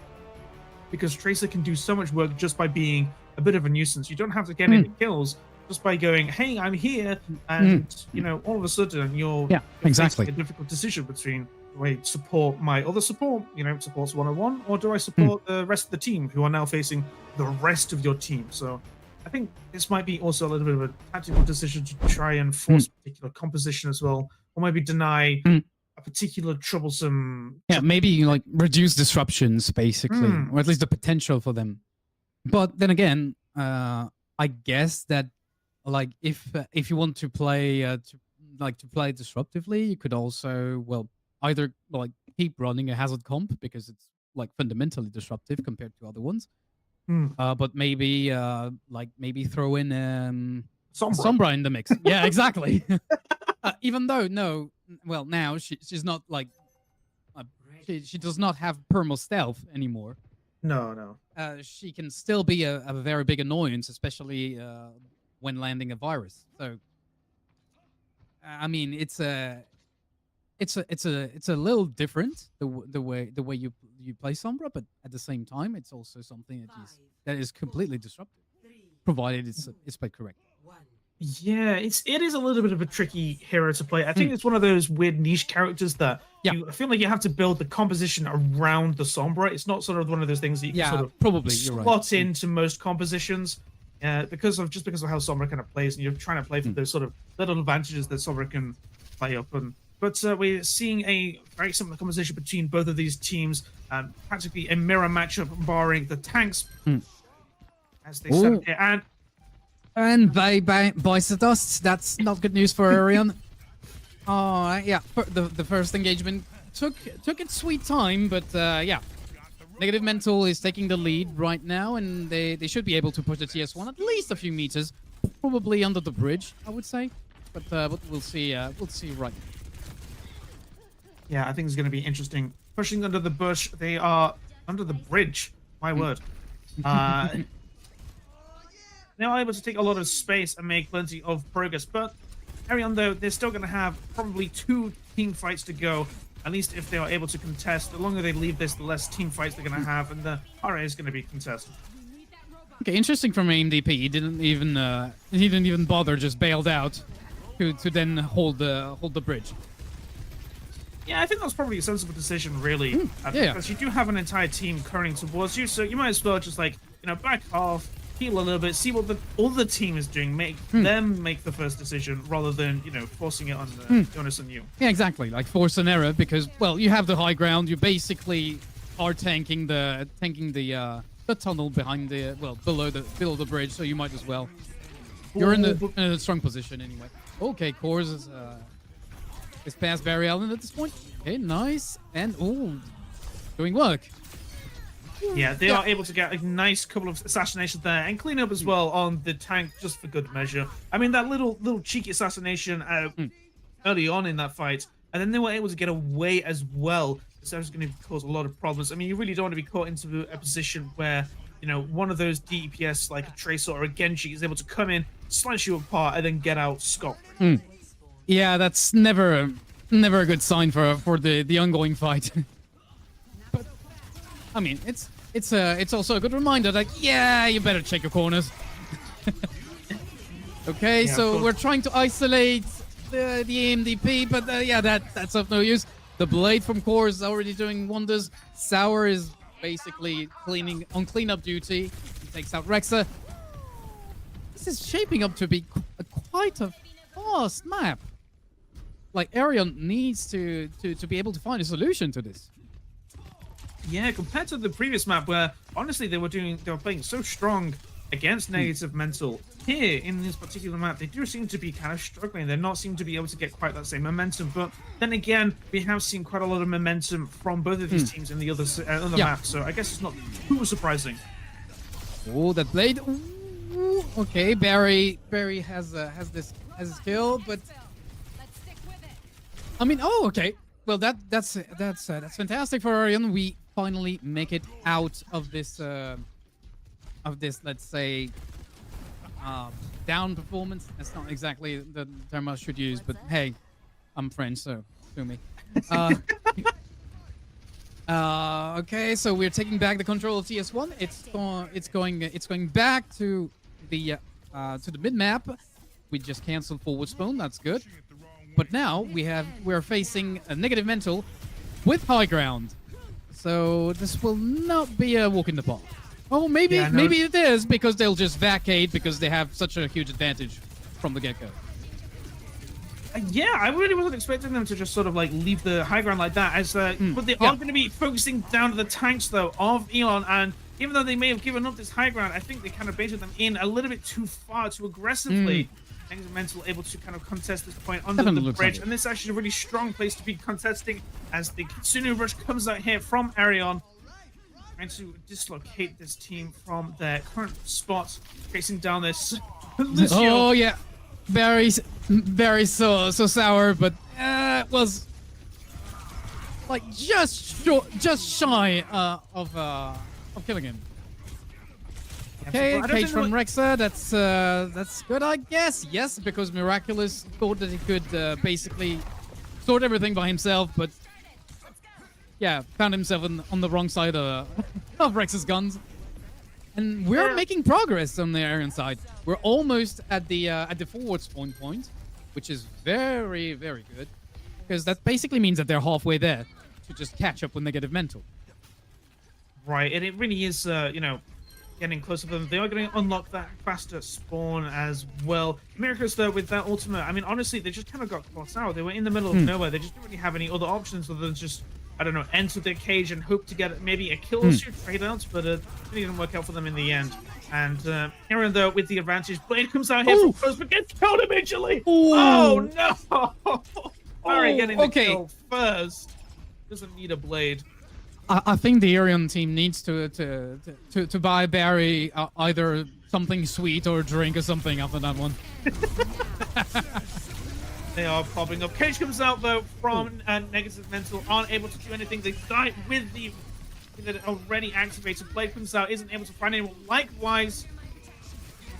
Speaker 3: because Tracer can do so much work just by being a bit of a nuisance. You don't have to get any kills just by going, hey, I'm here, and all of a sudden you're facing a difficult decision between, do I support my other support, supports 101, or do I support the rest of the team who are now facing the rest of your team? So I think this might be also a little bit of a tactical decision to try and force a particular composition as well, or maybe deny a particular troublesome...
Speaker 2: Yeah, maybe like reduce disruptions, basically, or at least the potential for them. But then again, I guess that like if you want to play to play disruptively, you could also either like keep running a hazard comp because it's like fundamentally disruptive compared to other ones. But maybe maybe throw in Sombra in the mix. Yeah, exactly. Even though now she's not like she does not have perma stealth anymore.
Speaker 3: No.
Speaker 2: She can still be a very big annoyance, especially when landing a virus. So, I mean, it's a little different the way you play Sombra, but at the same time, it's also something that is completely disruptive, provided it's played correctly.
Speaker 3: Yeah, it is a little bit of a tricky hero to play. I think it's one of those weird niche characters that I feel like you have to build the composition around the Sombra. It's not sort of one of those things that you can sort of
Speaker 2: probably you're
Speaker 3: slot
Speaker 2: right.
Speaker 3: into most compositions. Because of how Sombra kind of plays, and you're trying to play for those sort of little advantages that Sombra can play up. But we're seeing a very similar composition between both of these teams, practically a mirror matchup, barring the tanks, as they said here.
Speaker 2: And bites the dust. That's not good news for ERYON. Oh, yeah. The first engagement took its sweet time, but yeah. Negative Mental is taking the lead right now, and they should be able to push the TS1 at least a few meters, probably under the bridge, I would say. But we'll see. We'll see right now.
Speaker 3: Yeah, I think it's going to be interesting. Pushing under the bush, they are under the bridge. My word. They are able to take a lot of space and make plenty of progress. But ERYON, though, they're still going to have probably 2 team fights to go. At least if they are able to contest. The longer they leave this, the less team fights they're going to have. And the RA is going to be contested.
Speaker 2: Okay, interesting from AMDP. He didn't even bother, just bailed out to then hold the bridge.
Speaker 3: Yeah, I think that's probably a sensible decision, really. Because you do have an entire team curling towards you, so you might as well just, like, back off, heal a little bit, see what the other team is doing, make them make the first decision, rather than, forcing it on the onus on you.
Speaker 2: Yeah, exactly. Like force an error, because, you have the high ground. You basically are tanking the tunnel behind the, below the bridge, so you might as well. You're in a strong position anyway. Okay, Kors is past Barry Allen at this point. Okay, nice. And, doing work.
Speaker 3: Yeah, they are able to get a nice couple of assassinations there and clean up as well on the tank, just for good measure. I mean, that little cheeky assassination early on in that fight, and then they were able to get away as well. So that's going to cause a lot of problems. I mean, you really don't want to be caught into a position where, one of those DPS, like a Tracer or a Genji, is able to come in, slice you apart, and then get out scot-free.
Speaker 2: Yeah, that's never a good sign for the ongoing fight. But I mean, it's also a good reminder that you better check your corners. Okay, so we're trying to isolate the AMDP, but that's of no use. The blade from Core is already doing wonders. Sour is basically on cleanup duty. He takes out Rexa. This is shaping up to be quite a fast map. Like, ERYON needs to be able to find a solution to this.
Speaker 3: Yeah, compared to the previous map where, honestly, they were playing so strong against Negative Mental. Here, in this particular map, they do seem to be kind of struggling. They're not seem to be able to get quite that same momentum. But then again, we have seen quite a lot of momentum from both of these teams in the other map. So I guess it's not too surprising.
Speaker 2: Oh, that blade. Ooh, okay, Barry has his kill, but I mean, okay. Well, that's fantastic for ERYON. We finally make it out of this let's say down performance. That's not exactly the term I should use, but hey, I'm French, so sue me. Okay, so we're taking back the control of TS1. It's going back to the mid map. We just canceled forward spawn. That's good. But now we're facing a Negative Mental with high ground. So this will not be a walk in the park. Oh, maybe it is, because they'll just vacate because they have such a huge advantage from the get-go.
Speaker 3: Yeah, I really wasn't expecting them to just sort of like leave the high ground like that. But they are going to be focusing down to the tanks though of Elon, and even though they may have given up this high ground, I think they kind of baited them in a little bit too far, too aggressively. Negative mental able to kind of contest this point under the bridge, and this is actually a really strong place to be contesting as the Kitsune rush comes out here from ERYON, trying to dislocate this team from their current spot, facing down this.
Speaker 2: Oh yeah, very so sour, but it was like just shy of killing him. Okay, cage from Rexa. That's good, I guess. Yes, because Miraculous thought that he could basically sort everything by himself, but yeah, found himself on the wrong side of Rex's guns. And we're making progress on the ERYON side. We're almost at the forward spawn point, which is very, very good, because that basically means that they're halfway there to just catch up with negative mental.
Speaker 3: Right, and it really is, you know, getting closer to them. They are going to unlock that faster spawn as well. Miraculous, though, with that ultimate, I mean, honestly, they just kind of got caught out. They were in the middle of nowhere. They just didn't really have any other options other than just, I don't know, enter their cage and hope to get maybe a kill or two trade out, but it didn't work out for them in the end. And ERYON, though, with the advantage, Blade comes out here from close, but gets killed immediately. Ooh. Oh, no! Barry getting the kill first. Doesn't need a Blade.
Speaker 2: I think the ERYON team needs to buy Barry either something sweet or a drink or something after that one.
Speaker 3: They are popping up. Cage comes out though from negative mental, aren't able to do anything. They die with the that already activated. Blade comes out, isn't able to find anyone. Likewise,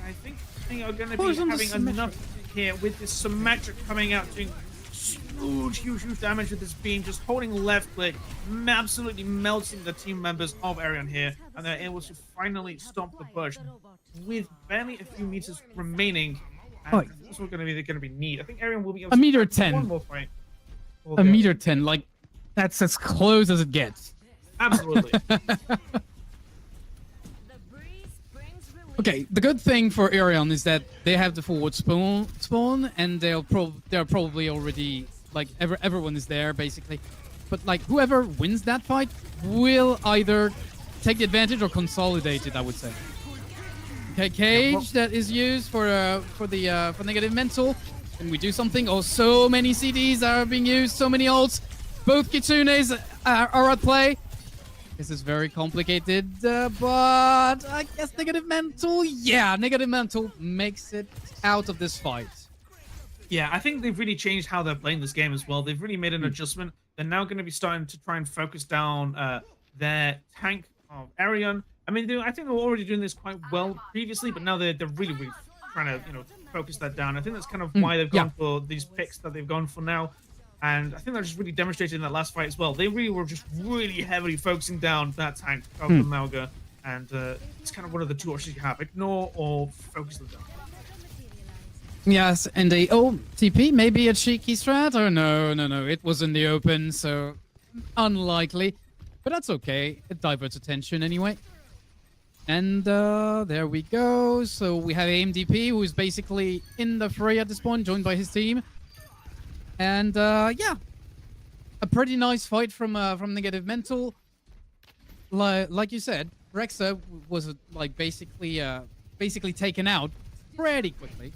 Speaker 3: I think they are going to be having enough here with this symmetric coming out, doing huge damage with this beam, just holding left click, absolutely melting the team members of ERYON here, and they're able to finally stop the push with barely a few meters remaining. And that's what going to be neat. I think ERYON will be able to
Speaker 2: $1.10
Speaker 3: one more fight.
Speaker 2: $1.10, like that's as close as it gets.
Speaker 3: Absolutely.
Speaker 2: Okay, the good thing for ERYON is that they have the forward spawn, and they're probably already like everyone is there basically. But like whoever wins that fight will either take the advantage or consolidate it, I would say. Okay, cage that is used for negative mental. Can we do something? Oh, so many CDs are being used, so many ults. Both Kitsunes are at play. This is very complicated, but I guess negative mental. Yeah, negative mental makes it out of this fight.
Speaker 3: Yeah, I think they've really changed how they're playing this game as well. They've really made an adjustment. They're now going to be starting to try and focus down their tank of ERYON. I mean, I think they were already doing this quite well previously, but now they're really trying to, you know, focus that down. I think that's kind of why they've gone for these picks that they've gone for now. And I think that just really demonstrated in that last fight as well. They really were just really heavily focusing down that tank of the Mauga. And it's kind of one of the two options you have. Ignore or focus them down.
Speaker 2: Yes, and the TP, maybe a cheeky strat? Or no. It was in the open, so unlikely. But that's okay. It diverts attention anyway. And there we go. So we have AMDP, who is basically in the fray at this point, joined by his team. And yeah, a pretty nice fight from negative mental. Like you said, Rexa was like basically taken out pretty quickly,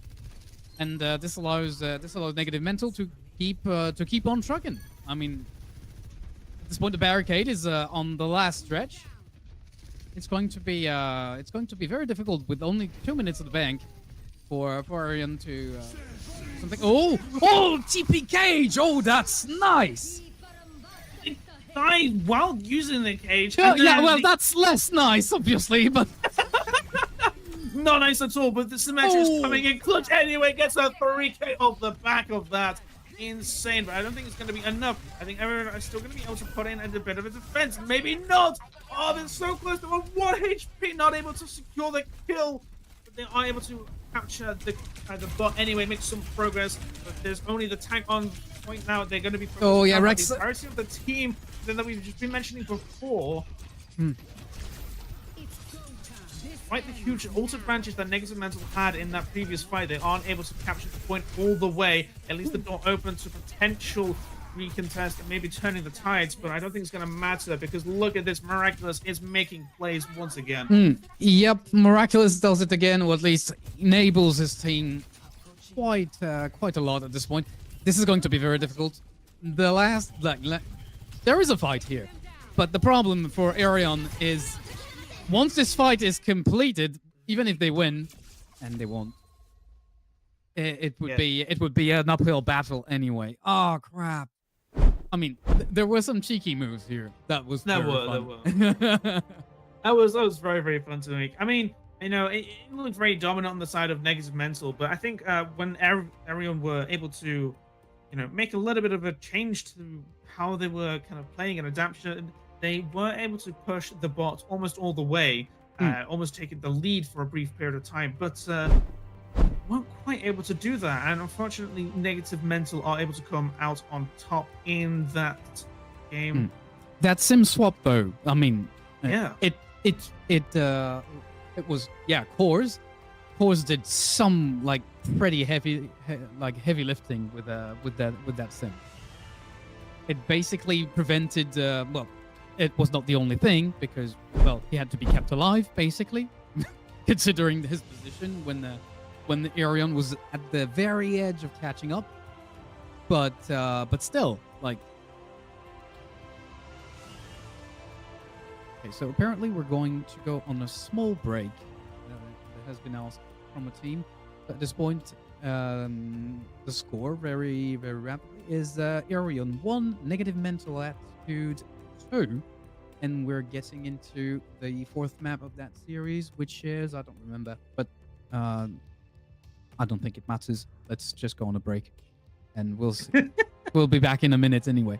Speaker 2: and this allows negative mental to keep on trucking. I mean, at this point the barricade is on the last stretch. It's going to be very difficult with only 2 minutes of the bank for ERYON to something. Oh, TP cage. Oh, that's nice.
Speaker 3: It died while using the cage.
Speaker 2: Yeah, well, that's less nice, obviously, but
Speaker 3: not nice at all. But the symmetry is coming in clutch anyway. Gets a 3K off the back of that. Insane, but I don't think it's going to be enough. I think ERYON are still going to be able to put in a bit of a defense. Maybe not. Oh, they're so close to 1 HP, not able to secure the kill. But they are able to capture the bot anyway, make some progress. But there's only the tank on point now. They're going to be
Speaker 2: Rex.
Speaker 3: The entirety of the team that we've just been mentioning before. Despite the huge ult advantage that negative mental had in that previous fight, they aren't able to capture the point all the way. At least the door open to potential recontest and maybe turning the tides, but I don't think it's going to matter because look at this. Miraculous is making plays once again.
Speaker 2: Yep, Miraculous does it again, or at least enables his team quite a lot at this point. This is going to be very difficult. The last, there is a fight here, but the problem for ERYON is once this fight is completed, even if they win, and they won't, it would be an uphill battle anyway. Oh crap! I mean, there were some cheeky moves here. That was
Speaker 3: There were. That was very, very fun to make. I mean, you know, it looked very dominant on the side of negative mental, but I think when ERYON were able to, you know, make a little bit of a change to how they were kind of playing and adaptation, they were able to push the bot almost all the way, almost taking the lead for a brief period of time, but weren't quite able to do that. And unfortunately, negative mental are able to come out on top in that game.
Speaker 2: That sim swap though, I mean,
Speaker 3: Yeah.
Speaker 2: it was Cores. Cores did some like pretty heavy lifting with that sim. It basically prevented well, it was not the only thing because well, he had to be kept alive basically, considering his position when the ERYON was at the very edge of catching up. But still, like. Okay, so apparently we're going to go on a small break. That has been asked from a team. At this point, the score very, very rapidly is ERYON 1, negative mental attitude 2. And we're getting into the fourth map of that series, which is, I don't remember, but I don't think it matters. Let's just go on a break. And we'll see. We'll be back in a minute anyway.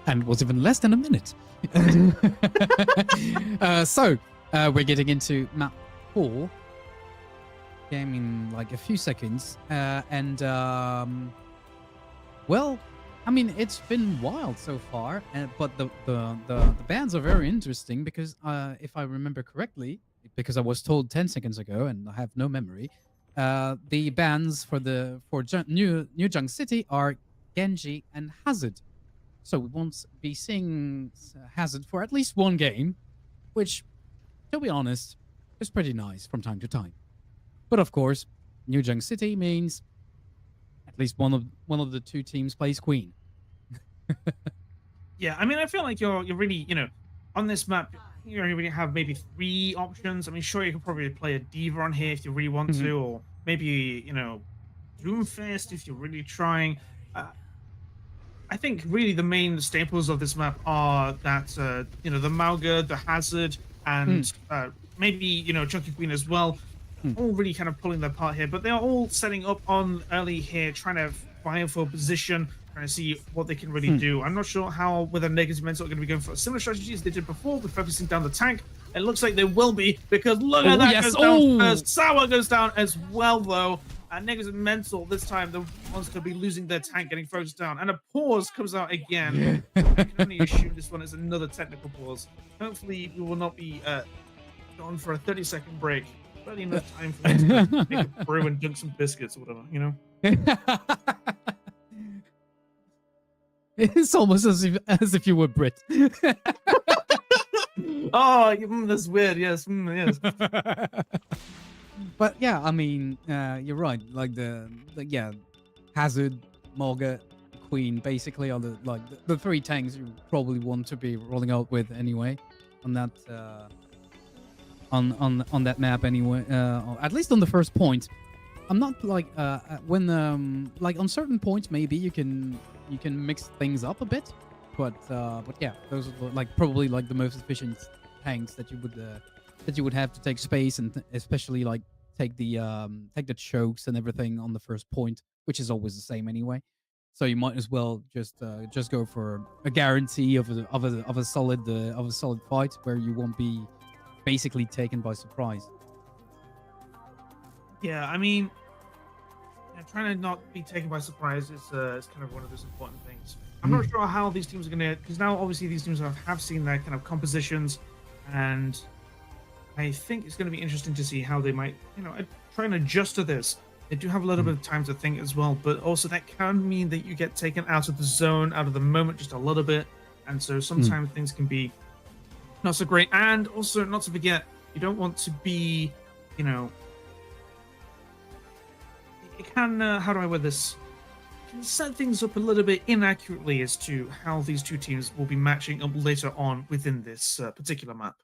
Speaker 2: And was even less than a minute. So we're getting into map 4. Game in like a few seconds. Well, I mean, it's been wild so far, but the bans are very interesting because if I remember correctly, because I was told 10 seconds ago and I have no memory, the bans for New Junk City are Genji and Hazard. So we won't be seeing Hazard for at least one game, which, to be honest, is pretty nice from time to time. But of course, New Junk City means at least one of the two teams plays Queen.
Speaker 3: Yeah, I mean, I feel like you're really, you know, on this map, you only really have maybe 3 options. I mean, sure, you could probably play a Diva on here if you really want to, or maybe, you know, Doomfist if you're really trying. I think really the main staples of this map are that, you know, the Mauga, the Hazard, and maybe, you know, Chunky Queen as well. All really kind of pulling their part here, but they're all setting up on early here, trying to vie for position, trying to see what they can really do. I'm not sure how, whether negative mental are going to be going for a similar strategy as they did before, with focusing down the tank. It looks like they will be, because look at that, goes down first. Sour goes down as well, though. And negative mental this time, the ones to be losing their tank, getting focused down. And a pause comes out again. I can only assume this one is another technical pause. Hopefully, we will not be gone for a 30-second break. Barely enough time for me to make a brew and dunk some biscuits or whatever, you know?
Speaker 2: It's almost as if you were Brit.
Speaker 3: Oh, that's weird. Yes, yes.
Speaker 2: But yeah, I mean, you're right. Like Hazard, Morga, Queen, basically are the 3 tanks you probably want to be rolling out with anyway, on that on that map anyway. Or at least on the first point. I'm not like when like on certain points maybe you can mix things up a bit, But yeah, those are like probably like the most efficient tanks that you would have to take space and especially like take the chokes and everything on the first point, which is always the same anyway. So you might as well just go for a guarantee of a solid fight where you won't be basically taken by surprise.
Speaker 3: Yeah, I mean, yeah, trying to not be taken by surprise is kind of one of those important things. I'm not sure how these teams are gonna, because now obviously these teams have seen their kind of compositions, and I think it's going to be interesting to see how they might, try and adjust to this. They do have a little bit of time to think as well, but also that can mean that you get taken out of the zone, out of the moment just a little bit, and so sometimes things can be not so great. And also, not to forget, you don't want to be, it can, how do I word this? It can set things up a little bit inaccurately as to how these two teams will be matching up later on within this particular map.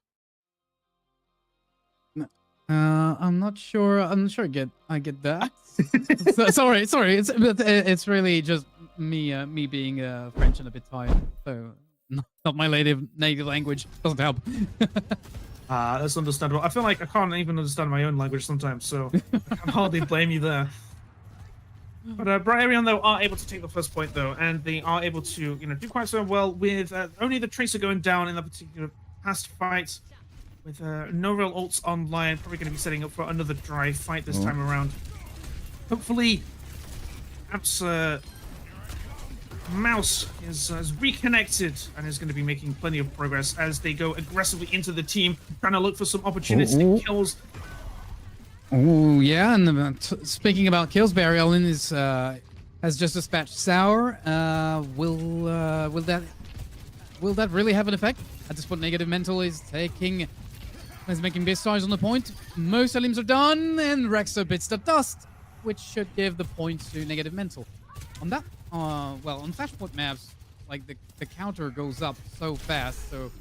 Speaker 2: I'm not sure. I get that. sorry. It's really just me being French and a bit tired. So not my native language doesn't help.
Speaker 3: That's understandable. I feel like I can't even understand my own language sometimes, so I can hardly blame you there. But ERYON, though, are able to take the first point, though, and they are able to, do quite so well with only the Tracer going down in that particular past fight. With no real ults online, probably going to be setting up for another dry fight this time around. Hopefully, perhaps Mouse is reconnected and is going to be making plenty of progress as they go aggressively into the team, trying to look for some opportunistic kills.
Speaker 2: Oh yeah, and speaking about kills, ERYON has just dispatched Sour. Will that really have an effect? At this point, Negative Mental is making big strides on the point. Most elims are done, and Rexo bits the dust, which should give the point to Negative Mental. On that, on Flashpoint maps, like the counter goes up so fast, so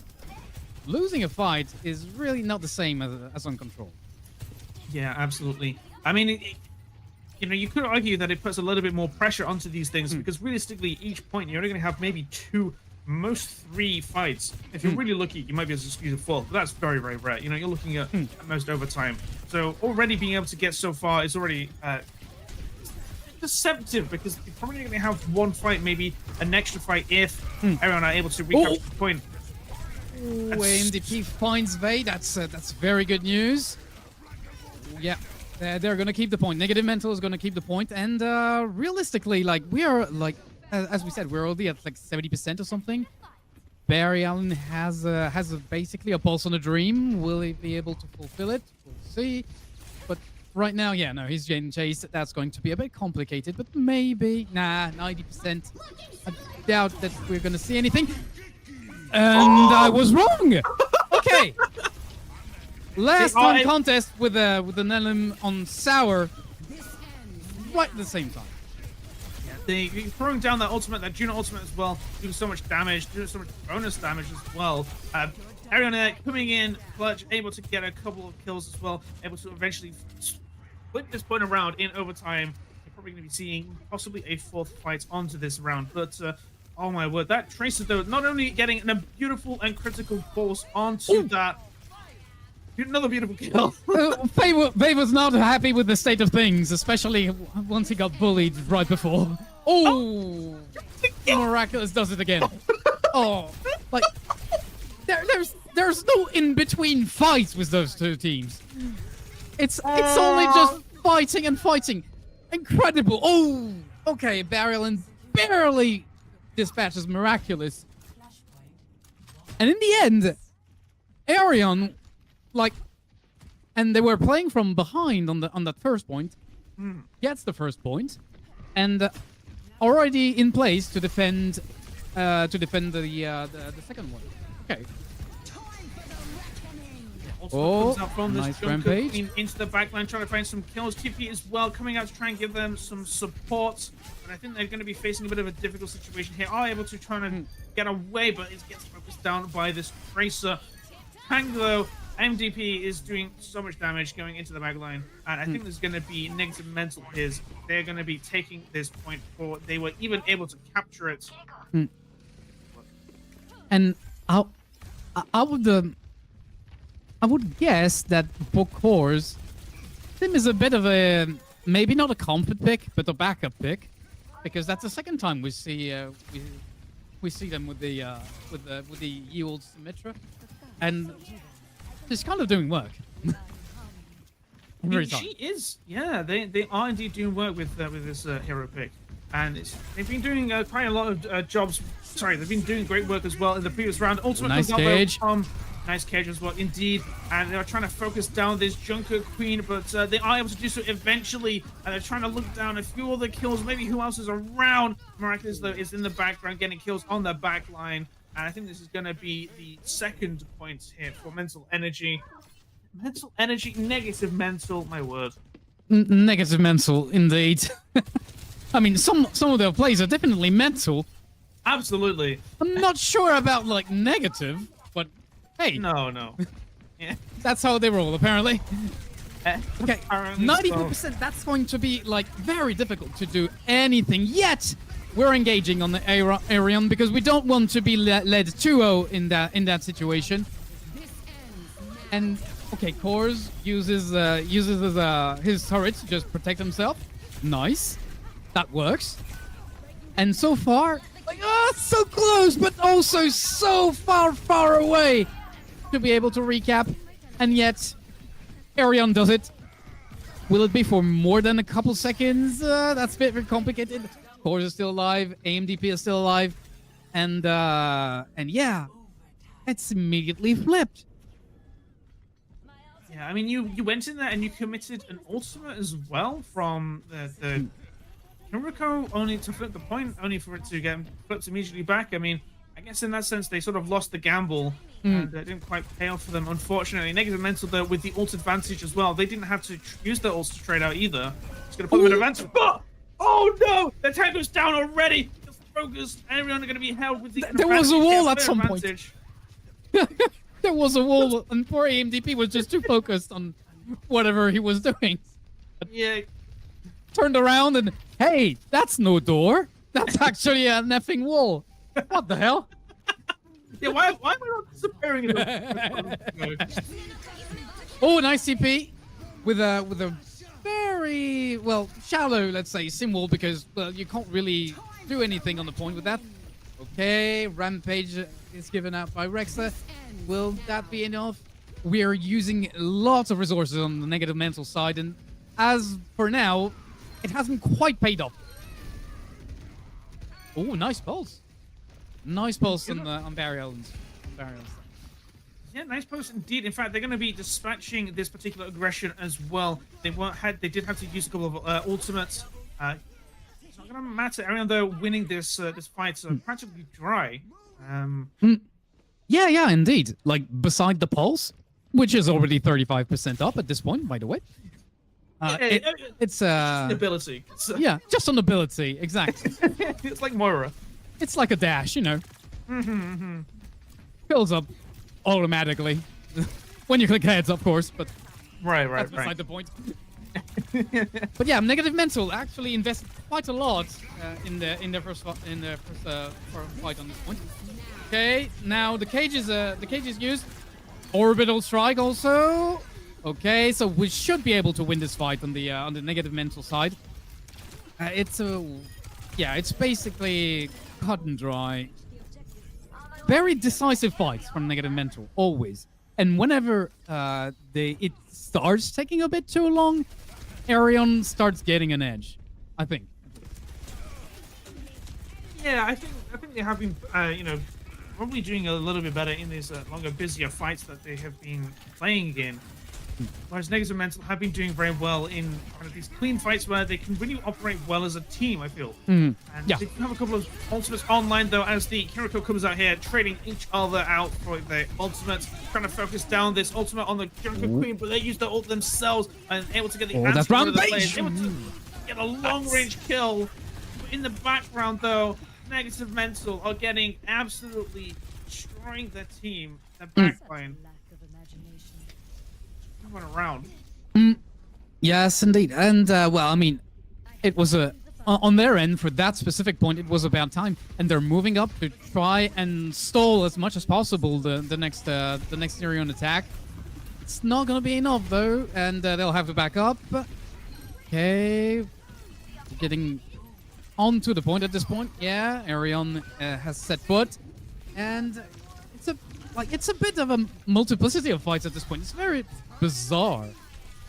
Speaker 2: losing a fight is really not the same as on Control.
Speaker 3: Yeah, absolutely. I mean, you could argue that it puts a little bit more pressure onto these things because realistically, each point you're only going to have maybe 2, most 3 fights. If you're really lucky, you might be able to squeeze a 4th, but that's very, very rare. You're looking at most overtime. So already being able to get so far is already deceptive because you're probably going to have 1 fight, maybe an extra fight if ERYON are able to recapture the point.
Speaker 2: MDP finds Vey. That's very good news. Yeah, they're going to keep the point. Negative Mental is going to keep the point, and realistically, like we are like. As we said, we're already at like 70% or something. ERYON has basically a pulse on a dream. Will he be able to fulfill it? We'll see. But right now, yeah, no, he's getting chased. That's going to be a bit complicated, but maybe. Nah, 90%. I doubt that we're going to see anything. And I was wrong. Okay. Last time contest with an elim on Sour right at the same time.
Speaker 3: They're throwing down that ultimate, that Juno ultimate as well, doing so much damage, doing so much bonus damage as well. ERYON coming in, clutch, able to get a couple of kills as well, able to eventually flip this point around in overtime. You're probably going to be seeing possibly a 4th fight onto this round, but oh my word, that Tracer though, not only getting a beautiful and critical force onto that, another beautiful kill.
Speaker 2: Vey was not happy with the state of things, especially once he got bullied right before. Oh, Miraculous does it again. Oh, like there's no in between fights with those two teams. It's only just fighting and fighting. Incredible. Oh, okay. ERYON barely dispatches Miraculous, and in the end, ERYON. And they were playing from behind on that first point. Gets the first point, and already in place to defend the second one. Okay.
Speaker 3: Comes out from this
Speaker 2: nice
Speaker 3: Junker
Speaker 2: rampage.
Speaker 3: Into the backline, trying to find some kills. TP as well coming out to try and give them some support. And I think they're going to be facing a bit of a difficult situation here. Are able to try and get away, but it gets focused down by this Tracer. Tank though. MDP is doing so much damage going into the backline, and I think there's going to be Negative Mental here. They're going to be taking this point before they were even able to capture it.
Speaker 2: And I would guess that Bokor's Tim is a bit of a maybe not a comfort pick, but a backup pick, because that's the second time we see them with the yield Symmetra, and she's kind of doing work.
Speaker 3: She is, yeah. They are indeed doing work with this hero pick, and they've been doing quite a lot of jobs. Sorry, they've been doing great work as well in the previous round. Ultimate
Speaker 2: Nice
Speaker 3: comes out
Speaker 2: cage.
Speaker 3: though, nice cage as well, indeed. And they're trying to focus down this Junker Queen, but they are able to do so eventually. And they're trying to look down a few other kills, maybe who else is around. Miraculous though is in the background getting kills on the back line. And I think this is going to be the second point here for mental energy. Mental energy, negative mental, my word.
Speaker 2: Negative mental, indeed. I mean, some of their plays are definitely mental.
Speaker 3: Absolutely.
Speaker 2: I'm not sure about like negative, but hey,
Speaker 3: No. Yeah.
Speaker 2: that's how they roll apparently. Okay,
Speaker 3: Apparently
Speaker 2: 94%. That's going to be like very difficult to do anything. Yet we're engaging on the ERYON because we don't want to be led 2-0 in that situation. And okay, Kors uses his turret to just protect himself. Nice, that works. And so far, like, so close, but also so far away to be able to recap. And yet, ERYON does it. Will it be for more than a couple seconds? That's a bit very complicated. Kors is still alive. AMDP is still alive. And yeah, it's immediately flipped.
Speaker 3: Yeah, I mean, you went in there and you committed an ultimate as well from the Himiko, only to flip the point, only for it to get flipped immediately back. I mean, I guess in that sense, they sort of lost the gamble and it didn't quite pay off for them, unfortunately. Negative mental, though, with the ult advantage as well. They didn't have to use their ults to trade out either. It's going to put them in advantage. But, oh no! The tank goes down already! Just focused. Everyone are going to be held with the
Speaker 2: There was a wall at
Speaker 3: their
Speaker 2: some point.
Speaker 3: advantage.
Speaker 2: There was a wall, and poor AMDP was just too focused on whatever he was doing.
Speaker 3: Yeah.
Speaker 2: Turned around and, hey, that's no door. That's actually a effing wall. What the hell?
Speaker 3: Yeah, why am I not disappearing in the
Speaker 2: Oh, nice CP with a very shallow, let's say, sim wall, because you can't really do anything on the point with that. Okay, Rampage is given out by Rexler. Will that be enough? We are using lots of resources on the negative mental side, and as for now, it hasn't quite paid off. Oh, nice pulse. Nice pulse on Barry Islands.
Speaker 3: Yeah, nice post indeed. In fact, they're going to be dispatching this particular aggression as well. They did have to use a couple of ultimates. It's not going to matter. ERYON, though, winning this fight practically dry.
Speaker 2: Yeah, indeed. Like, beside the pulse, which is already 35% up at this point, by the way. It's
Speaker 3: ability.
Speaker 2: yeah, just on ability, exactly.
Speaker 3: It's like Moira.
Speaker 2: It's like a dash, you know. Fills up automatically. When you click heads, of course, but that's beside the point. But yeah, negative mental actually invested quite a lot in the first fight on this point. Okay, now the cage is used. Orbital strike also. Okay, so we should be able to win this fight on the negative mental side. It's basically cut and dry. Very decisive fights from negative mental, always. And whenever it starts taking a bit too long, ERYON starts getting an edge, I think.
Speaker 3: Yeah, I think they have been, probably doing a little bit better in these longer, busier fights that they have been playing in. Whereas negative mental have been doing very well in kind of these clean fights where they can really operate well as a team, I feel. And
Speaker 2: yeah.
Speaker 3: they do have a couple of ultimates online, though, as the Kiriko comes out here, trading each other out for their ultimates, trying to focus down this ultimate on the Kiriko Queen, but they use the ult themselves and able to get the
Speaker 2: that's Rampage!
Speaker 3: Able to get a long-range kill. In the background, though, negative mental are getting absolutely destroying their team, their backline. Went around.
Speaker 2: Yes, indeed. And, well, I mean, it was a on their end, for that specific point, it was about time, and they're moving up to try and stall as much as possible the next ERYON attack. It's not gonna be enough though, and they'll have to back up. Okay, getting onto the point at this point. Yeah, ERYON has set foot, and it's a bit of a multiplicity of fights at this point. It's very bizarre.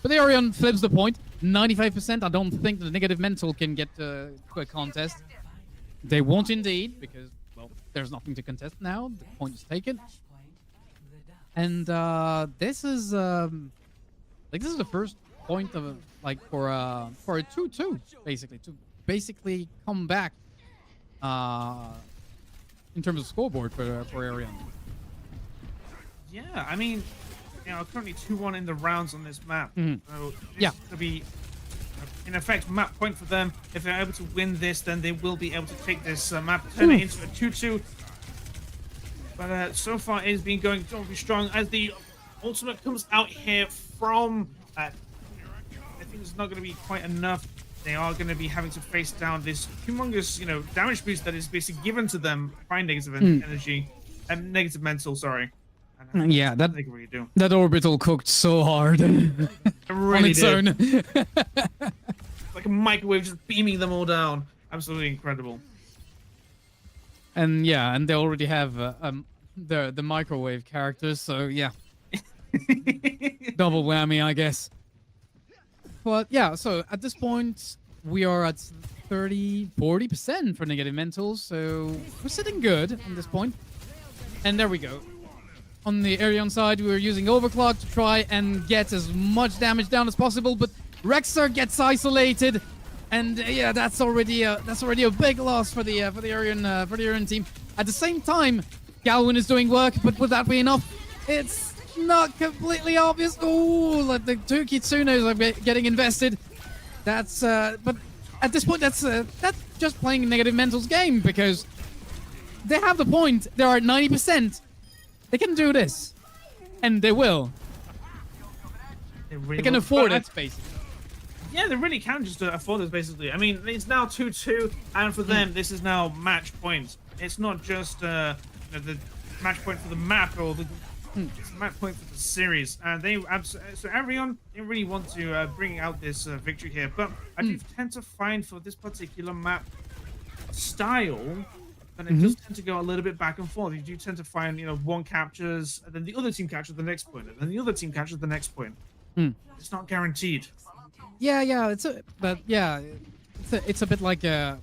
Speaker 2: But ERYON flips the point. 95%. I don't think the negative mental can get to a contest. They won't indeed, because, well, there's nothing to contest now. The point is taken. And this is the first point of for a 2-2, basically, to basically come back in terms of scoreboard for ERYON.
Speaker 3: Yeah, I mean, you know, currently 2-1 in the rounds on this map.
Speaker 2: Mhm.
Speaker 3: So
Speaker 2: Yeah.
Speaker 3: this could be, in effect, map point for them. If they're able to win this, then they will be able to take this map, turn it into a 2-2. But so far, it has been going totally strong as the ultimate comes out here from. I think it's not going to be quite enough. They are going to be having to face down this humongous, you know, damage boost that is basically given to them by negative energy and negative mental. Sorry. And,
Speaker 2: Yeah, that
Speaker 3: they can really do.
Speaker 2: that orbital cooked so hard
Speaker 3: It really
Speaker 2: on its
Speaker 3: did.
Speaker 2: own.
Speaker 3: Like a microwave just beaming them all down. Absolutely incredible.
Speaker 2: And yeah, and they already have the microwave characters, so yeah, double whammy, I guess. But yeah, so at this point we are at 40% for negative mentals, so we're sitting good at this point. And there we go. On the ERYON side, we were using overclock to try and get as much damage down as possible, but Rexer gets isolated, and yeah, that's already a big loss for the ERYON team. At the same time, Galwin is doing work, but would that be enough? It's not completely obvious. Oh, like the two Kitsunes are getting invested. That's but at this point, that's just playing negative mental's game, because they have the point. They are at 90%. They can do this, and they will. They can afford it, basically.
Speaker 3: Yeah, they really can just afford this, basically. I mean, it's now 2-2, and for them, this is now match points. It's not just you know, the match point for the map, or it's match point for the series. And they so ERYON, they really want to bring out this victory here. But I do tend to find for this particular map style, and it does tend to go a little bit back and forth. You do tend to find, you know, one captures, and then the other team captures the next point, and then the other team captures the next point. It's not guaranteed.
Speaker 2: Yeah, it's a bit like that.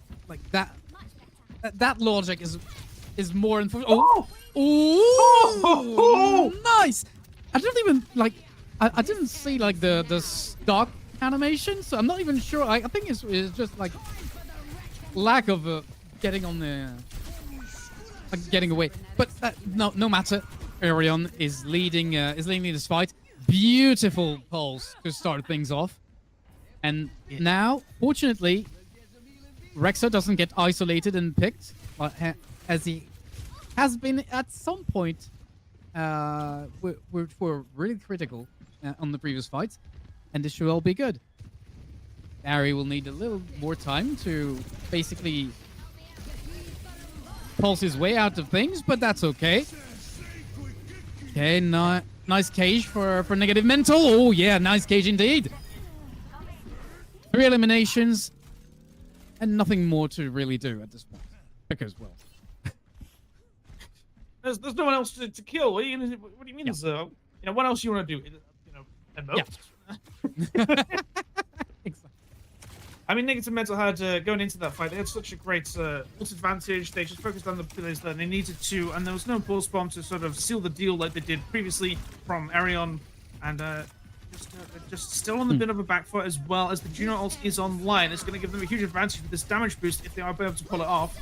Speaker 2: That logic is more enforced. Nice! I don't even I didn't see like the stock animation, so I'm not even sure. I think it's just like lack of getting on the getting away. But no matter. ERYON is leading this fight. Beautiful pulse to start things off. And now, fortunately, Rexer doesn't get isolated and picked, as he has been at some point, which were really critical on the previous fights, and this should all be good. Barry will need a little more time to basically pulse his way out of things, but that's okay. Okay, nice cage for negative mental. Oh yeah, nice cage indeed. 3 eliminations, and nothing more to really do at this point, because, well,
Speaker 3: there's no one else to kill. What do you mean? You know, what else you want to do? You know, emote.
Speaker 2: Yeah. Exactly.
Speaker 3: I mean, negative mental had going into that fight. They had such a great advantage. They just focused on the pillars that they needed to, and there was no pulse bomb to sort of seal the deal like they did previously from ERYON, and just still on the bit of a back foot, as well as the Juno ult is online. It's going to give them a huge advantage with this damage boost if they are able to pull it off.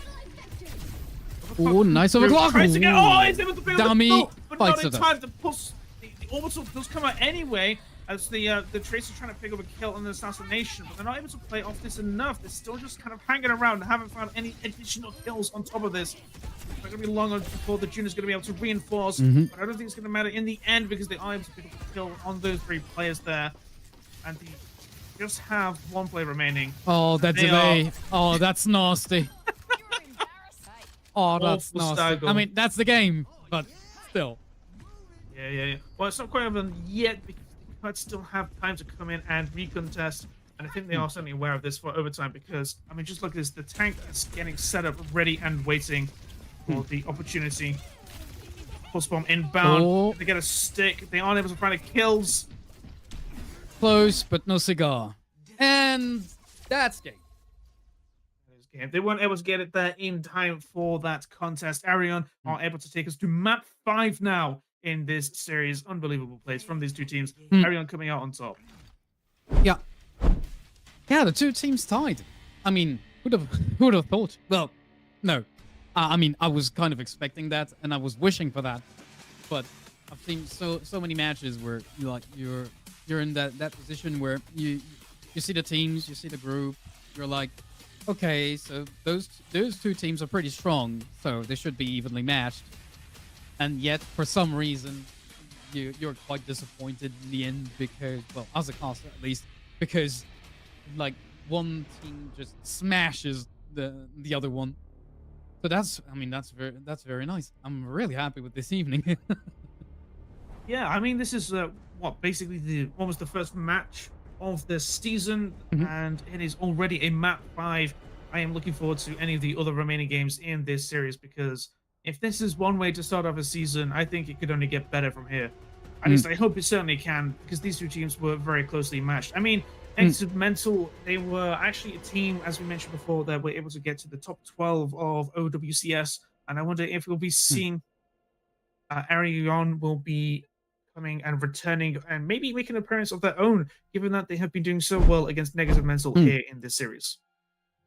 Speaker 2: Oh, nice overclock!
Speaker 3: He's able to build
Speaker 2: Dummy
Speaker 3: the but not
Speaker 2: fights
Speaker 3: in
Speaker 2: with
Speaker 3: time to pulse. The orbital does come out anyway, as the Tracer's trying to pick up a kill and an assassination, but they're not able to play off this enough. They're still just kind of hanging around and haven't found any additional kills on top of this. It's not going to be long before the Juno's going to be able to reinforce, but I don't think it's going to matter in the end, because they are able to pick up a kill on those 3 players there. And the just have one play remaining.
Speaker 2: Oh, that
Speaker 3: They
Speaker 2: delay. Oh, that's nasty. Oh, that's
Speaker 3: Awful
Speaker 2: nasty.
Speaker 3: stagger.
Speaker 2: I mean, that's the game, but still.
Speaker 3: Yeah. Well, it's not quite over yet because they might still have time to come in and recontest. And I think they are certainly aware of this for overtime because, I mean, just look at this. The tank is getting set up, ready and waiting for the opportunity. Pulse bomb inbound.
Speaker 2: Oh.
Speaker 3: They get a stick. They aren't able to find the kills.
Speaker 2: Close, but no cigar. And that's game.
Speaker 3: They weren't able to get it there in time for that contest. ERYON are able to take us to map 5 now in this series. Unbelievable plays from these two teams. ERYON coming out on top.
Speaker 2: Yeah. Yeah, the two teams tied. I mean, who'd have thought? Well, no. I mean, I was kind of expecting that, and I was wishing for that. But I've seen so many matches where you're in that position where you see the teams, you see the group, you're like, okay, so those two teams are pretty strong, so they should be evenly matched. And yet, for some reason, you're quite disappointed in the end because, well, as a caster at least, because like one team just smashes the other one. So that's very nice. I'm really happy with this evening.
Speaker 3: Yeah, I mean, this is basically almost the first match of the season, and it is already a map 5. I am looking forward to any of the other remaining games in this series because if this is one way to start off a season, I think it could only get better from here. At least I hope it certainly can because these two teams were very closely matched. I mean, Mental, they were actually a team, as we mentioned before, that were able to get to the top 12 of OWCS, and I wonder if we'll be seeing ERYON will be coming and returning and maybe make an appearance of their own, given that they have been doing so well against Negative Mental here in this series.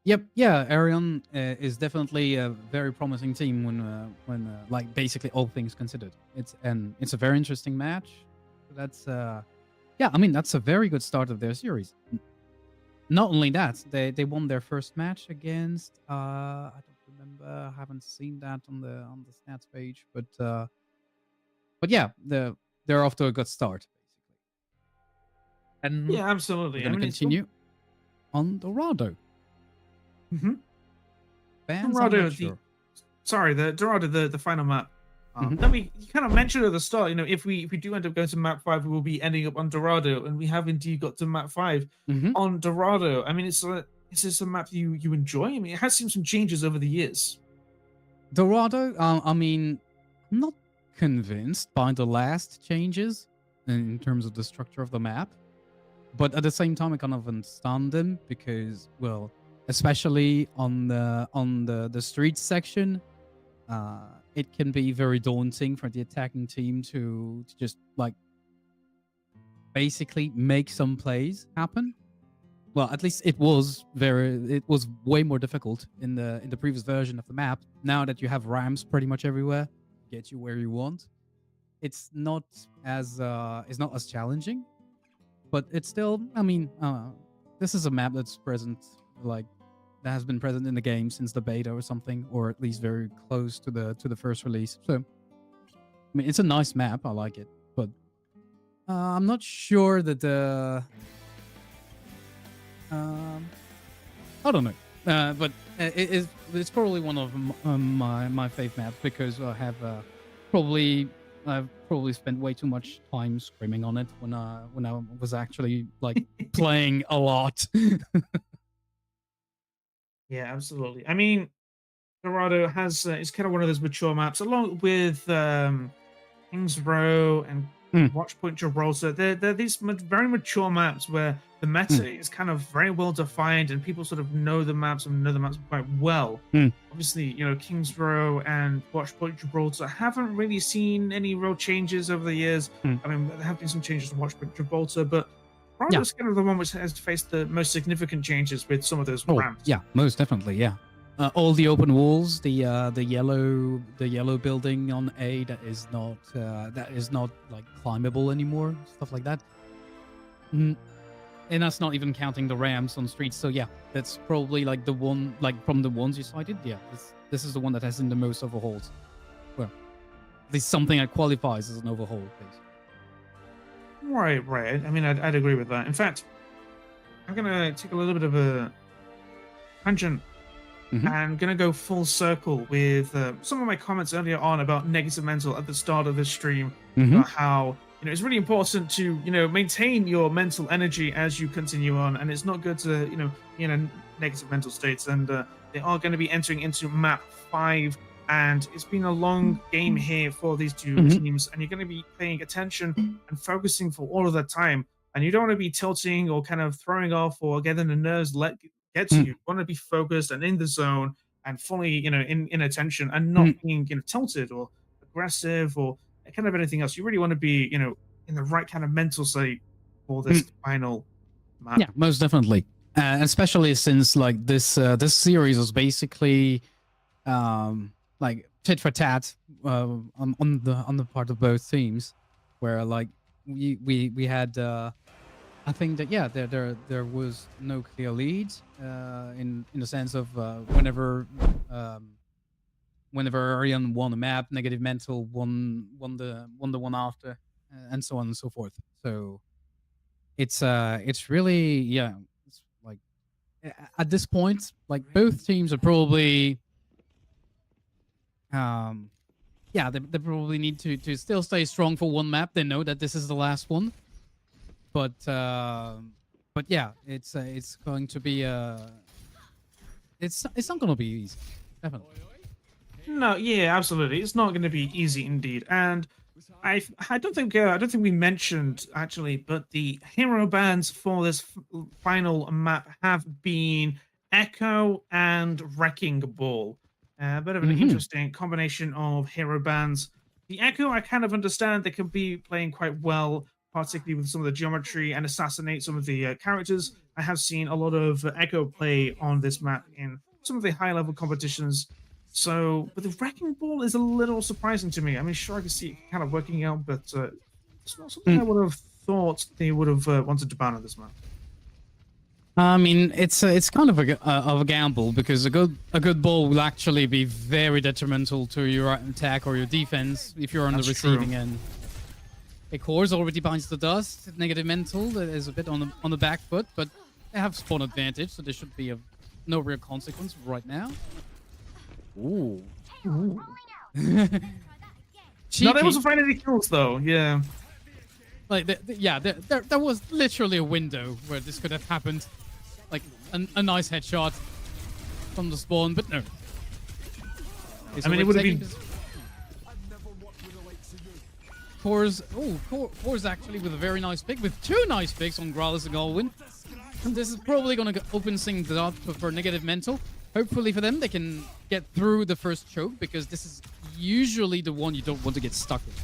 Speaker 2: Yep, yeah, ERYON is definitely a very promising team when like basically all things considered. It's a very interesting match. That's yeah, I mean that's a very good start of their series. Not only that, they won their first match against I don't remember, I haven't seen that on the stats page, but yeah, they're off to a good start basically. And
Speaker 3: Yeah, absolutely.
Speaker 2: we're gonna continue on Dorado. Fans, I'm not sure.
Speaker 3: The Dorado, the final map. Then you kind of mentioned at the start, you know, if we do end up going to map 5, we will be ending up on Dorado, and we have indeed got to map 5 on Dorado. I mean, is this a map you enjoy? I mean, it has seen some changes over the years.
Speaker 2: Dorado, I mean, I'm not convinced by the last changes in terms of the structure of the map, but at the same time, I kind of understand them because, well, especially on the street section, it can be very daunting for the attacking team to just like basically make some plays happen. Well, at least it was way more difficult in the previous version of the map. Now that you have ramps pretty much everywhere, get you where you want, it's not as challenging, but it's still, I mean, this is a map that's present, like that has been present in the game since the beta or something, or at least very close to the first release. So, I mean, it's a nice map. I like it, but I'm not sure that I don't know, but it's probably one of my fave maps because I've probably spent way too much time screaming on it when I was actually like playing a lot.
Speaker 3: Yeah, absolutely. I mean, Dorado has is kind of one of those mature maps, along with Kings Row and Watchpoint Gibraltar. They're these very mature maps where the meta is kind of very well defined, and people sort of know the maps and know the maps quite well. Obviously, you know, Kings Row and Watchpoint Gibraltar haven't really seen any real changes over the years. I mean, there have been some changes to Watchpoint Gibraltar, but Dorado's kind of the one which has faced the most significant changes with some of those ramps.
Speaker 2: Yeah, most definitely, yeah. All the open walls, the yellow building on A that is not like climbable anymore, stuff like that. And that's not even counting the ramps on streets. So yeah, that's probably like the one, like from the ones you cited. Yeah, this is the one that has seen the most overhauls. Well, at least something that qualifies as an overhaul, basically.
Speaker 3: Right. I mean, I'd agree with that. In fact, I'm gonna take a little bit of a tangent and gonna go full circle with some of my comments earlier on about negative mental at the start of this stream, about how it's really important to maintain your mental energy as you continue on, and it's not good to be in a negative mental states. And they are going to be entering into map 5, and it's been a long game here for these two teams, and you're going to be paying attention and focusing for all of that time, and you don't want to be tilting or kind of throwing off or getting the nerves get to you. You want to be focused and in the zone and fully in attention, and not being tilted or aggressive or kind of anything else. You really want to be in the right kind of mental state for this final map.
Speaker 2: Yeah, most definitely. Especially since like this series was basically like tit for tat on the part of both teams, where like we had I think that there was no clear lead in the sense of whenever ERYON won a map, negative mental won the one after, and so on and so forth. So it's really it's like at this point, like both teams are probably they probably need to still stay strong for one map. They know that this is the last one, but yeah, it's going to be it's not going to be easy, definitely.
Speaker 3: No, yeah, absolutely. It's not going to be easy indeed. And I don't think we mentioned actually, but the hero bans for this final map have been Echo and Wrecking Ball. A bit of an interesting combination of hero bans. The Echo, I kind of understand they can be playing quite well, particularly with some of the geometry, and assassinate some of the characters. I have seen a lot of Echo play on this map in some of the high-level competitions. So, but the Wrecking Ball is a little surprising to me. I mean, sure, I can see it kind of working out, but it's not something I would have thought they would have wanted to ban on this map.
Speaker 2: I mean, it's kind of a gamble, because a good ball will actually be very detrimental to your attack or your defense if you're on the receiving end. A course already binds the dust. Negative mental that is a bit on the back foot, but they have spawn advantage, so there should be no real consequence right now. Ooh.
Speaker 3: Not able to find any kills though. Yeah.
Speaker 2: Like there was literally a window where this could have happened, like a nice headshot from the spawn, but no. Okay, so
Speaker 3: I mean, it would have been.
Speaker 2: Core's actually with a very nice pick, with 2 nice picks on Growlers and Galwin. And this is probably going to open things up for negative mental. Hopefully for them, they can get through the first choke, because this is usually the one you don't want to get stuck with.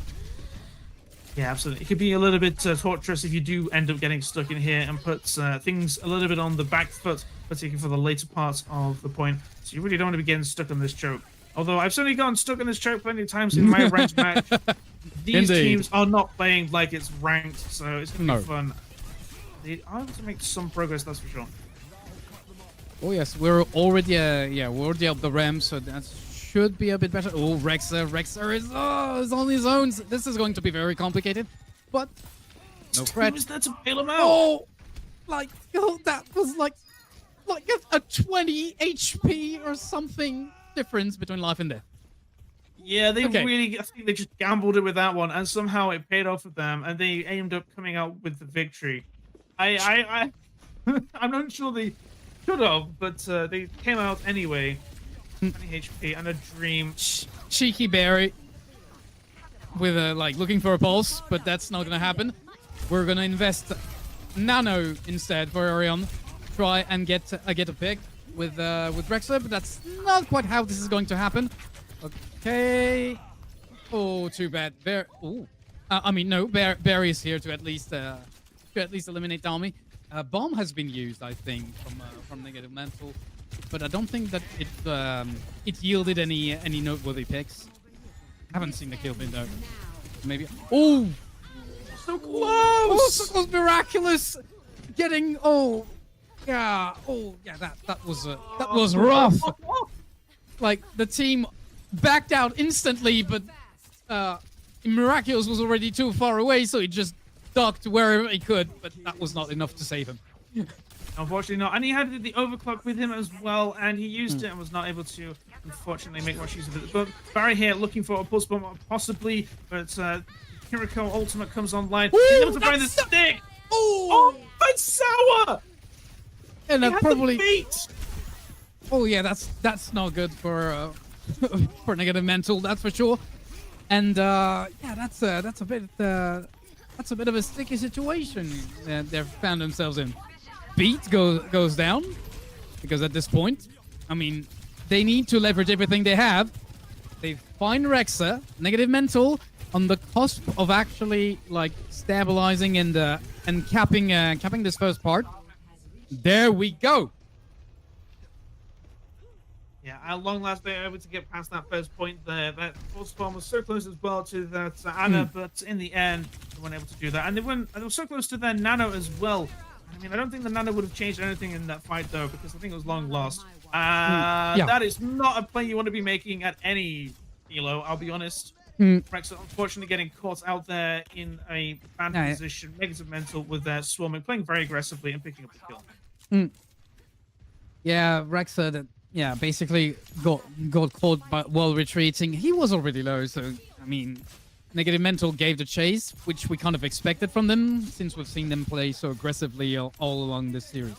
Speaker 3: Yeah, absolutely. It could be a little bit torturous if you do end up getting stuck in here and put things a little bit on the back foot, particularly for the later parts of the point. So you really don't want to be getting stuck on this choke. Although I've certainly gotten stuck on this choke plenty of times in my ranked match. These teams are not playing like it's ranked, so it's going to be fun. They are able to make some progress, that's for sure.
Speaker 2: Oh yes, we're already up the ramp, so that should be a bit better. Oh, Rexer is on his own. This is going to be very complicated, but no threat.
Speaker 3: Who's that to bail him out?
Speaker 2: Oh, that was like a 20 HP or something difference between life and death.
Speaker 3: Yeah, they really, I think they just gambled it with that one, and somehow it paid off for them, and they aimed up coming out with the victory. I'm not sure they should have, but they came out anyway. 20 HP and a dream.
Speaker 2: Cheeky Barry with looking for a pulse, but that's not gonna happen. We're gonna invest Nano instead for ERYON. Try and get a pick with Rexer, but that's not quite how this is going to happen. Okay. Oh, too bad. Barry is here to at least eliminate Dami. Bomb has been used, I think, from negative mental, but I don't think that it yielded any noteworthy picks. Haven't seen the kill window. Maybe. Oh,
Speaker 3: so close!
Speaker 2: Oh, so close! Miraculous getting. Oh, yeah. That was rough. Like the team backed out instantly, but Miraculous was already too far away, so he just ducked wherever he could, but that was not enough to save him.
Speaker 3: Unfortunately not. And he had the overclock with him as well, and he used it and was not able to, unfortunately, make much use of it. But Barry here looking for a pulse bomb, possibly, but Kiriko ultimate comes online. He's able to find the stick! Oh, that's sour!
Speaker 2: And
Speaker 3: He had
Speaker 2: probably.
Speaker 3: the beat!
Speaker 2: Oh yeah, that's not good for for negative mental, that's for sure. And yeah, that's a bit of a sticky situation that they've found themselves in. Beat goes down because at this point, I mean, they need to leverage everything they have. They find Rexa, negative mental, on the cusp of actually like stabilizing and capping this first part. There we go.
Speaker 3: Yeah, at long last they were able to get past that first point there. That pulse bomb was so close as well to that Anna, but in the end, they weren't able to do that. And they were so close to their Nano as well. I mean, I don't think the Nano would have changed anything in that fight, though, because I think it was long lost.
Speaker 2: Yeah.
Speaker 3: That is not a play you want to be making at any elo, I'll be honest. Rex, unfortunately, getting caught out there in a bad position, negative mental with their swarming, playing very aggressively and picking up the kill.
Speaker 2: Yeah, Rexa, yeah, basically got caught while retreating. He was already low, so I mean, negative mental gave the chase, which we kind of expected from them since we've seen them play so aggressively all along this series.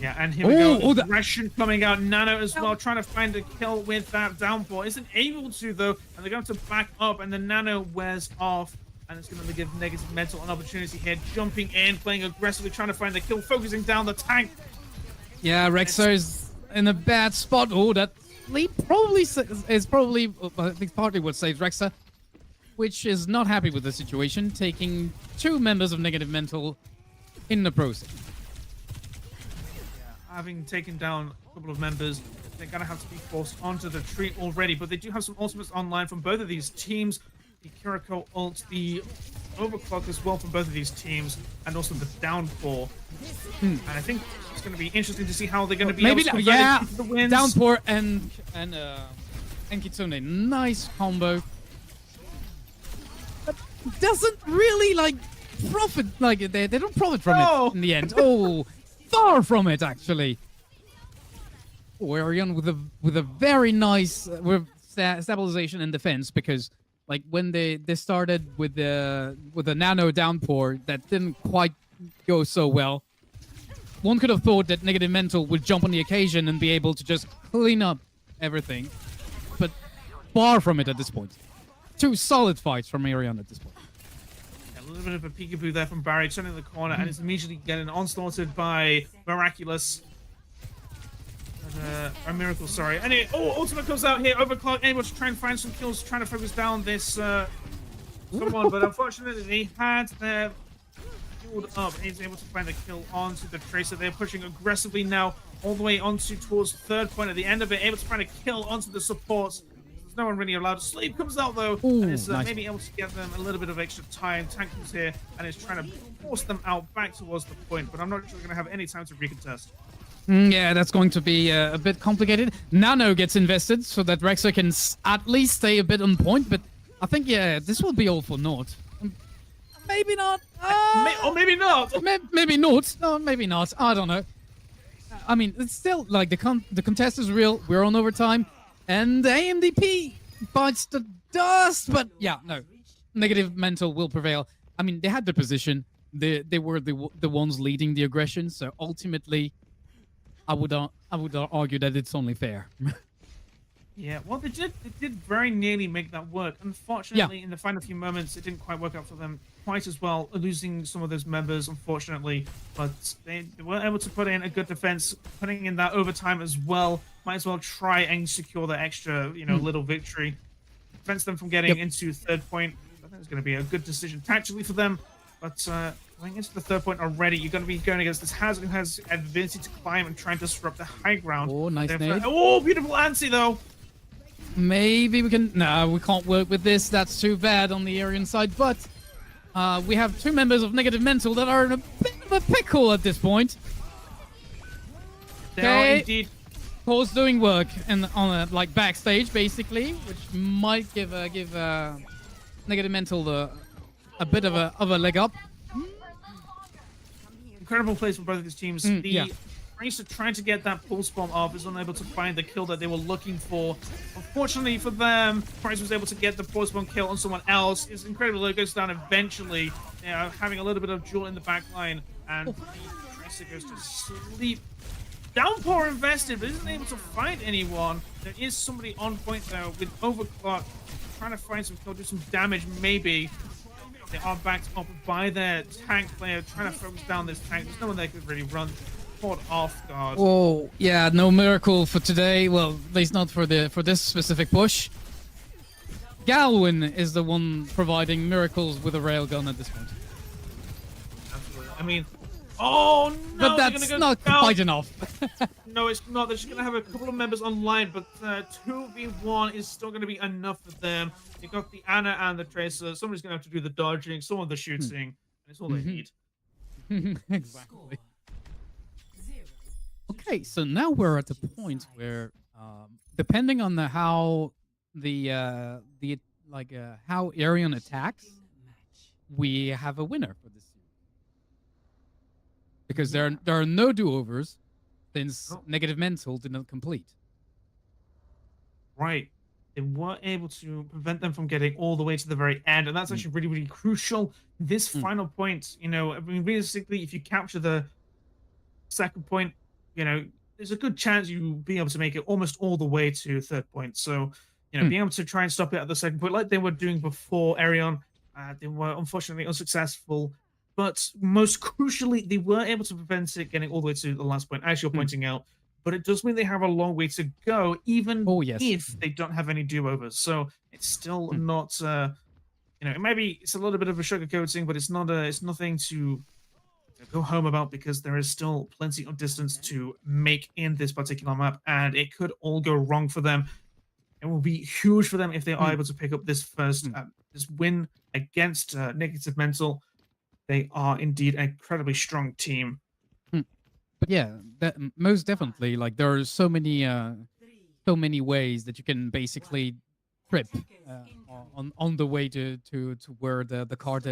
Speaker 3: Yeah, and here we go. Aggression coming out. Nano as well, trying to find a kill with that downpour. Isn't able to, though, and they're going to back up, and the Nano wears off. And it's going to give negative mental an opportunity here. Jumping in, playing aggressively, trying to find the kill, focusing down the tank.
Speaker 2: Yeah, Rexa is in a bad spot. Oh, that leap probably is probably, I think, partly what saves Rexa, which is not happy with the situation, taking 2 members of negative mental in the process.
Speaker 3: Yeah, having taken down a couple of members, they're going to have to be forced onto the tree already. But they do have some ultimates online from both of these teams. The Kiriko ult, the overclock as well from both of these teams, and also the downpour. And I think it's going to be interesting to see how they're going to be able to convert it into the wins.
Speaker 2: Downpour and Kitsune, nice combo. But doesn't really like profit, like they don't profit from it in the end. Oh, far from it actually. Oh, ERYON with a very nice stabilization and defense, because like when they started with the nano downpour, that didn't quite go so well. One could have thought that negative mental would jump on the occasion and be able to just clean up everything, but far from it at this point. 2 solid fights from ERYON at this point.
Speaker 3: A little bit of a peekaboo there from Barry, turning the corner, and is immediately getting onslaughted by Miraculous. A miracle, sorry. Anyway, ultimate comes out here, overclock, able to try and find some kills, trying to focus down this someone, but unfortunately they had their fueled up, and he's able to find the kill onto the Tracer. They're pushing aggressively now, all the way onto towards third point. At the end of it, able to find a kill onto the supports. There's no one really allowed to sleep. Comes out though, and is
Speaker 2: nice.
Speaker 3: maybe able to get them a little bit of extra time. Tank comes here and is trying to force them out back towards the point, but I'm not sure we're going to have any time to recontest.
Speaker 2: Yeah, that's going to be a bit complicated. Nano gets invested so that Rexa can at least stay a bit on point, but I think, yeah, this will be all for naught. Maybe not.
Speaker 3: Or maybe not.
Speaker 2: Maybe not. No, maybe not. I don't know. I mean, it's still, like, the contest is real. We're on overtime. And the AMDP bites the dust. But, yeah, no. Negative mental will prevail. I mean, they had the position. They were the ones leading the aggression. So, ultimately, I would argue that it's only fair.
Speaker 3: Yeah, well, they did very nearly make that work. Unfortunately, in the final few moments, it didn't quite work out for them quite as well, losing some of those members, unfortunately. But they were able to put in a good defense, putting in that overtime as well. Might as well try and secure that extra, little victory. Prevents them from getting into third point. I think it's going to be a good decision tactically for them. But going into the third point already, you're going to be going against this Hazard who has ability to climb and try and disrupt the high ground.
Speaker 2: Oh, nice nade.
Speaker 3: Oh, beautiful anti though.
Speaker 2: Maybe we can... No, we can't work with this. That's too bad on the ERYON side. But we have 2 members of negative mental that are in a bit of a pickle at this point.
Speaker 3: They are indeed.
Speaker 2: Paul's doing work on like backstage, basically, which might give negative mental a bit of a leg up.
Speaker 3: incredible plays from both of these teams.
Speaker 2: yeah.
Speaker 3: Tracer trying to get that pulse bomb off is unable to find the kill that they were looking for. Unfortunately for them, Price was able to get the pulse bomb kill on someone else. It's incredible. It goes down eventually, having a little bit of Jewel in the back line, and the Tracer goes to sleep. Downpour invested, but isn't able to find anyone. There is somebody on point though with Overclock, trying to find some kill, do some damage maybe. They are backed up by their tank player, trying to focus down this tank. There's no one that could really run. Caught off guard.
Speaker 2: Oh, yeah, no miracle for today. Well, at least not for this specific push. Galwin is the one providing miracles with a railgun at this point.
Speaker 3: Absolutely. I mean, oh no!
Speaker 2: But that's not quite enough.
Speaker 3: No, it's not. They're just going to have a couple of members online, but 2v1 is still going to be enough for them. You've got the Anna and the Tracer. Somebody's going to have to do the dodging, some of the shooting, and it's all they need.
Speaker 2: Exactly. Okay, so now we're at the point where, depending on how how ERYON attacks, we have a winner for this series. Because there are no do-overs since negative mental did not complete.
Speaker 3: Right. They were able to prevent them from getting all the way to the very end, and that's actually really, really crucial. This final point, I mean, realistically, if you capture the second point, there's a good chance you'll be able to make it almost all the way to third point. So, being able to try and stop it at the second point, like they were doing before ERYON, they were unfortunately unsuccessful. But most crucially, they were able to prevent it getting all the way to the last point, as you're pointing out. But it does mean they have a long way to go, even if they don't have any do-overs. So it's still not, maybe it's a little bit of a sugarcoating, but it's not. It's nothing to go home about, because there is still plenty of distance to make in this particular map, and it could all go wrong for them. It will be huge for them if they are able to pick up this first this win against Negative Mental. They are indeed an incredibly strong team.
Speaker 2: But yeah, most definitely. Like, there are so many ways that you can basically trip on the way to where the card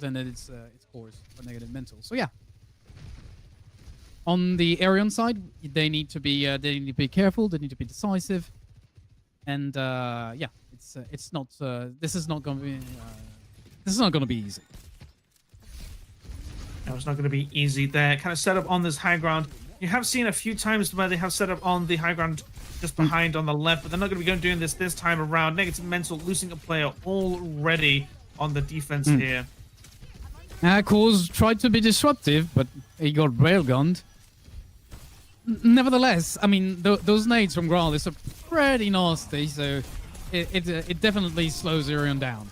Speaker 2: ended its course for Negative Mental. So yeah, on the ERYON side, they need to be careful. They need to be decisive, and yeah, it's not this is not going to be easy.
Speaker 3: No, it's not going to be easy. They're kind of set up on this high ground. You have seen a few times where they have set up on the high ground just behind on the left, but they're not going to be doing this time around. Negative Mental losing a player already on the defense here.
Speaker 2: Cause tried to be disruptive, but he got railgunned. Nevertheless, I mean, those nades from Gralis are pretty nasty, so it definitely slows ERYON down.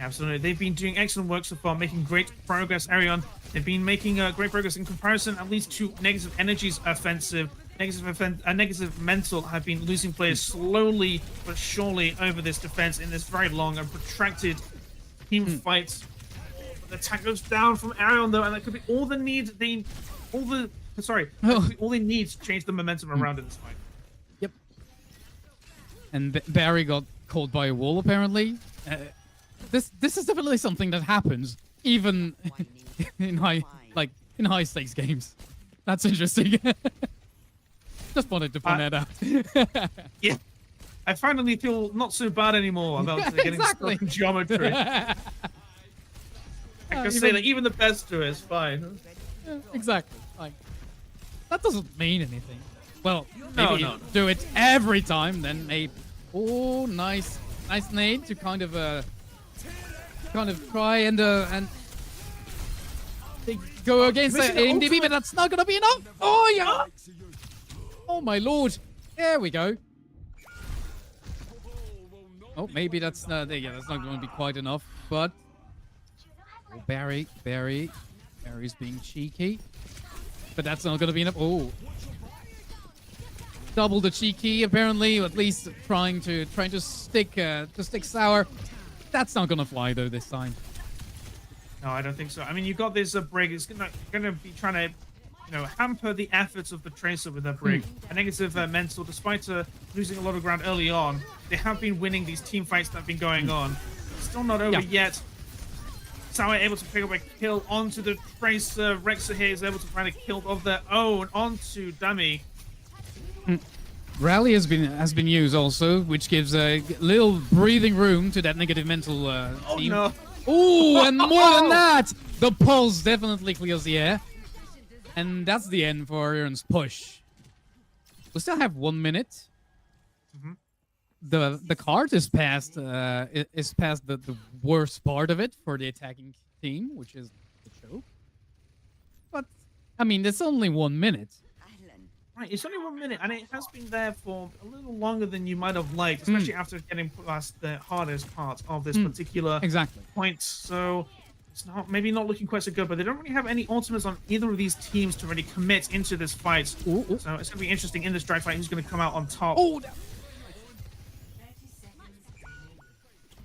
Speaker 3: Absolutely. They've been doing excellent work so far, making great progress, ERYON. They've been making great progress in comparison, at least to Negative Energy's offensive. Negative Mental have been losing players slowly but surely over this defense in this very long and protracted team fight. The attack goes down from ERYON though, and that could be all they need. All they need to change the momentum around in this fight.
Speaker 2: Yep. And Barry got caught by a wall apparently. This is definitely something that happens even in high stakes games. That's interesting. Just wanted to point that out.
Speaker 3: Yeah, I finally feel not so bad anymore about getting stuck in geometry. I can say that even the best do it is fine.
Speaker 2: Yeah, exactly. Like, that doesn't mean anything. Well, maybe you do it every time, then maybe. Oh, nice nade to kind of try and they go against the AMDB, but that's not gonna be enough. Oh yeah! Oh my lord! There we go. Oh, maybe that's not going to be quite enough. But Barry's being cheeky, but that's not going to be enough. Oh, double the cheeky apparently, at least trying to stick sour. That's not gonna fly though this time.
Speaker 3: No, I don't think so. I mean, you've got this brig. It's gonna be trying to, hamper the efforts of the Tracer with that brig. A Negative Mental, despite losing a lot of ground early on, they have been winning these team fights that have been going on. It's still not over yet. Sour able to pick up a kill onto the Tracer. Rexer here is able to find a kill of their own onto Dummy.
Speaker 2: Rally has been used also, which gives a little breathing room to that negative mental
Speaker 3: Oh
Speaker 2: team.
Speaker 3: no.
Speaker 2: Oh, and more than that, the pulse definitely clears the air. And that's the end for ERYON's push. We still have 1 minute. The card is past the worst part of it for the attacking team, which is the choke. But I mean, it's only 1 minute.
Speaker 3: Right, it's only 1 minute, and it has been there for a little longer than you might have liked, especially after getting past the hardest part of this particular point. So it's maybe not looking quite so good, but they don't really have any ultimates on either of these teams to really commit into this fight. So it's going to be interesting in this drag fight who's going to come out on top.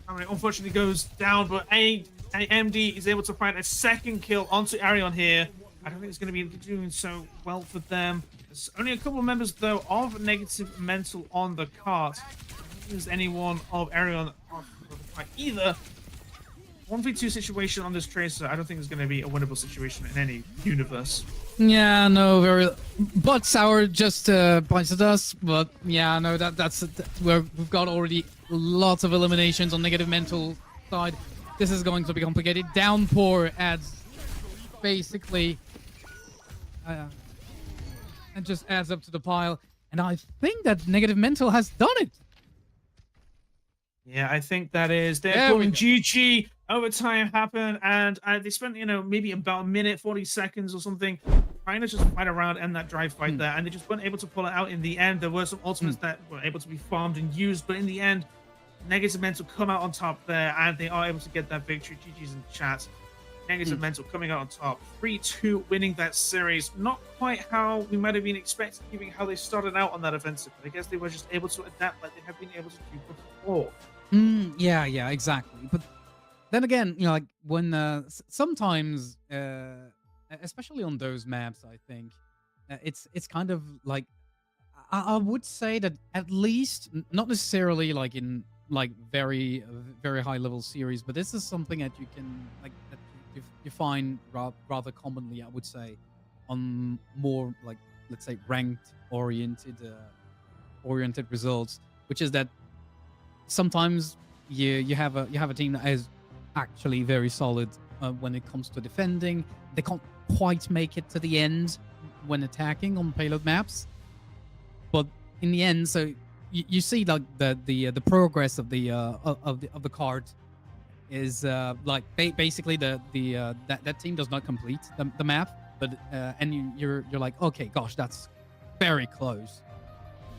Speaker 3: I mean, it unfortunately goes down, but AMD is able to find a second kill onto ERYON here. I don't think it's going to be doing so well for them. There's only a couple of members, though, of negative mental on the cart. I don't think there's anyone of ERYON off the fight either. 1v2 situation on this Tracer, I don't think it's going to be a winnable situation in any universe.
Speaker 2: Yeah, no, very. But Sour just pointed us. But yeah, no, that's we've got already lots of eliminations on negative mental side. This is going to be complicated. Downpour adds basically, and just adds up to the pile. And I think that negative mental has done it.
Speaker 3: Yeah, I think that is. They're calling GG. Overtime happened, and they spent, maybe about a minute, 40 seconds or something, trying to just fight around and that drive fight there, and they just weren't able to pull it out in the end. There were some ultimates that were able to be farmed and used, but in the end, negative mental come out on top there, and they are able to get that victory. GG's in chat. Negative mental coming out on top. 3-2 winning that series. Not quite how we might have been expecting, given how they started out on that offensive, but I guess they were just able to adapt like they have been able to do before.
Speaker 2: Yeah, exactly. But then again, like when sometimes, especially on those maps, I think it's kind of like I would say that at least not necessarily like in like very high level series, but this is something that you can like that you find rather commonly, I would say, on more like, let's say, ranked oriented results, which is that sometimes you have a team that is actually very solid when it comes to defending. They can't quite make it to the end when attacking on payload maps, but in the end, so you see like the progress of the card is like basically that team does not complete the map, but and you're like, okay, gosh, that's very close,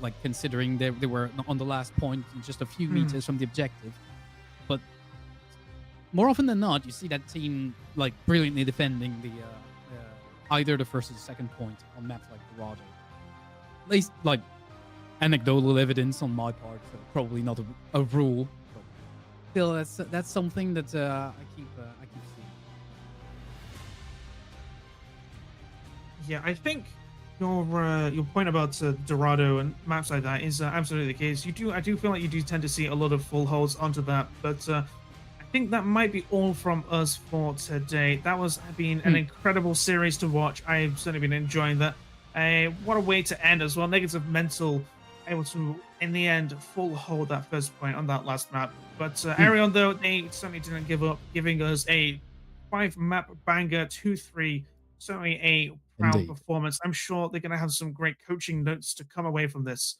Speaker 2: like considering they were on the last point, just a few meters from the objective. But more often than not, you see that team like brilliantly defending the either the first or the second point on maps like Dorado. At least like anecdotal evidence on my part, so probably not a rule. But still, that's something that I keep seeing.
Speaker 3: Yeah, I think your point about Dorado and maps like that is absolutely the case. I do feel like you do tend to see a lot of full holds onto that, but I think that might be all from us for today. That was been an incredible series to watch. I've certainly been enjoying that. What a way to end as well. Negative mental able to, in the end, full hold that first point on that last map. But ERYON, though, they certainly didn't give up, giving us a 5-map banger, 2-3. Certainly a proud performance. I'm sure they're going to have some great coaching notes to come away from this.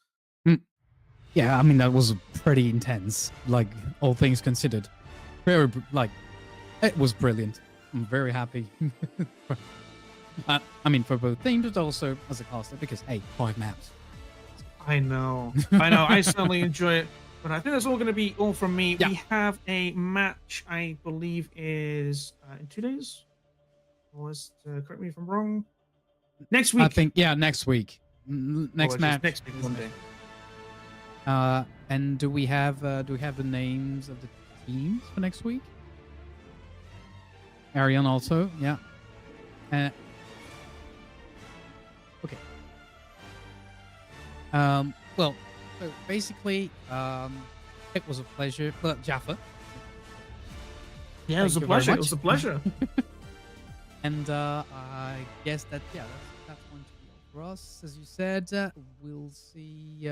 Speaker 2: Yeah, I mean, that was pretty intense, like, all things considered. Very, like, it was brilliant. I'm very happy. I mean, for both teams, but also as a caster, because, hey, 5 maps.
Speaker 3: I know. I certainly enjoy it. But I think that's all going to be all from me. Yeah. We have a match, I believe, is in 2 days. Correct me if I'm wrong. Next week.
Speaker 2: I think, yeah, next week. Next match.
Speaker 3: Next week, Monday.
Speaker 2: And do we have the names of the teams for next week? ERYON also, yeah. Okay. Well, so basically, it was a pleasure. Jaffa.
Speaker 3: Yeah, it was a
Speaker 2: Thank you very
Speaker 3: pleasure. It
Speaker 2: much.
Speaker 3: was a pleasure.
Speaker 2: And I guess that that's going to be all for us. As you said, we'll see.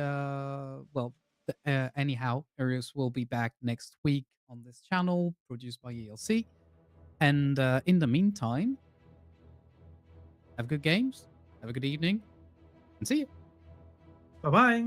Speaker 2: Anyhow, Arius will be back next week on this channel, produced by ELC. And in the meantime, have good games, have a good evening, and see you.
Speaker 3: Bye bye.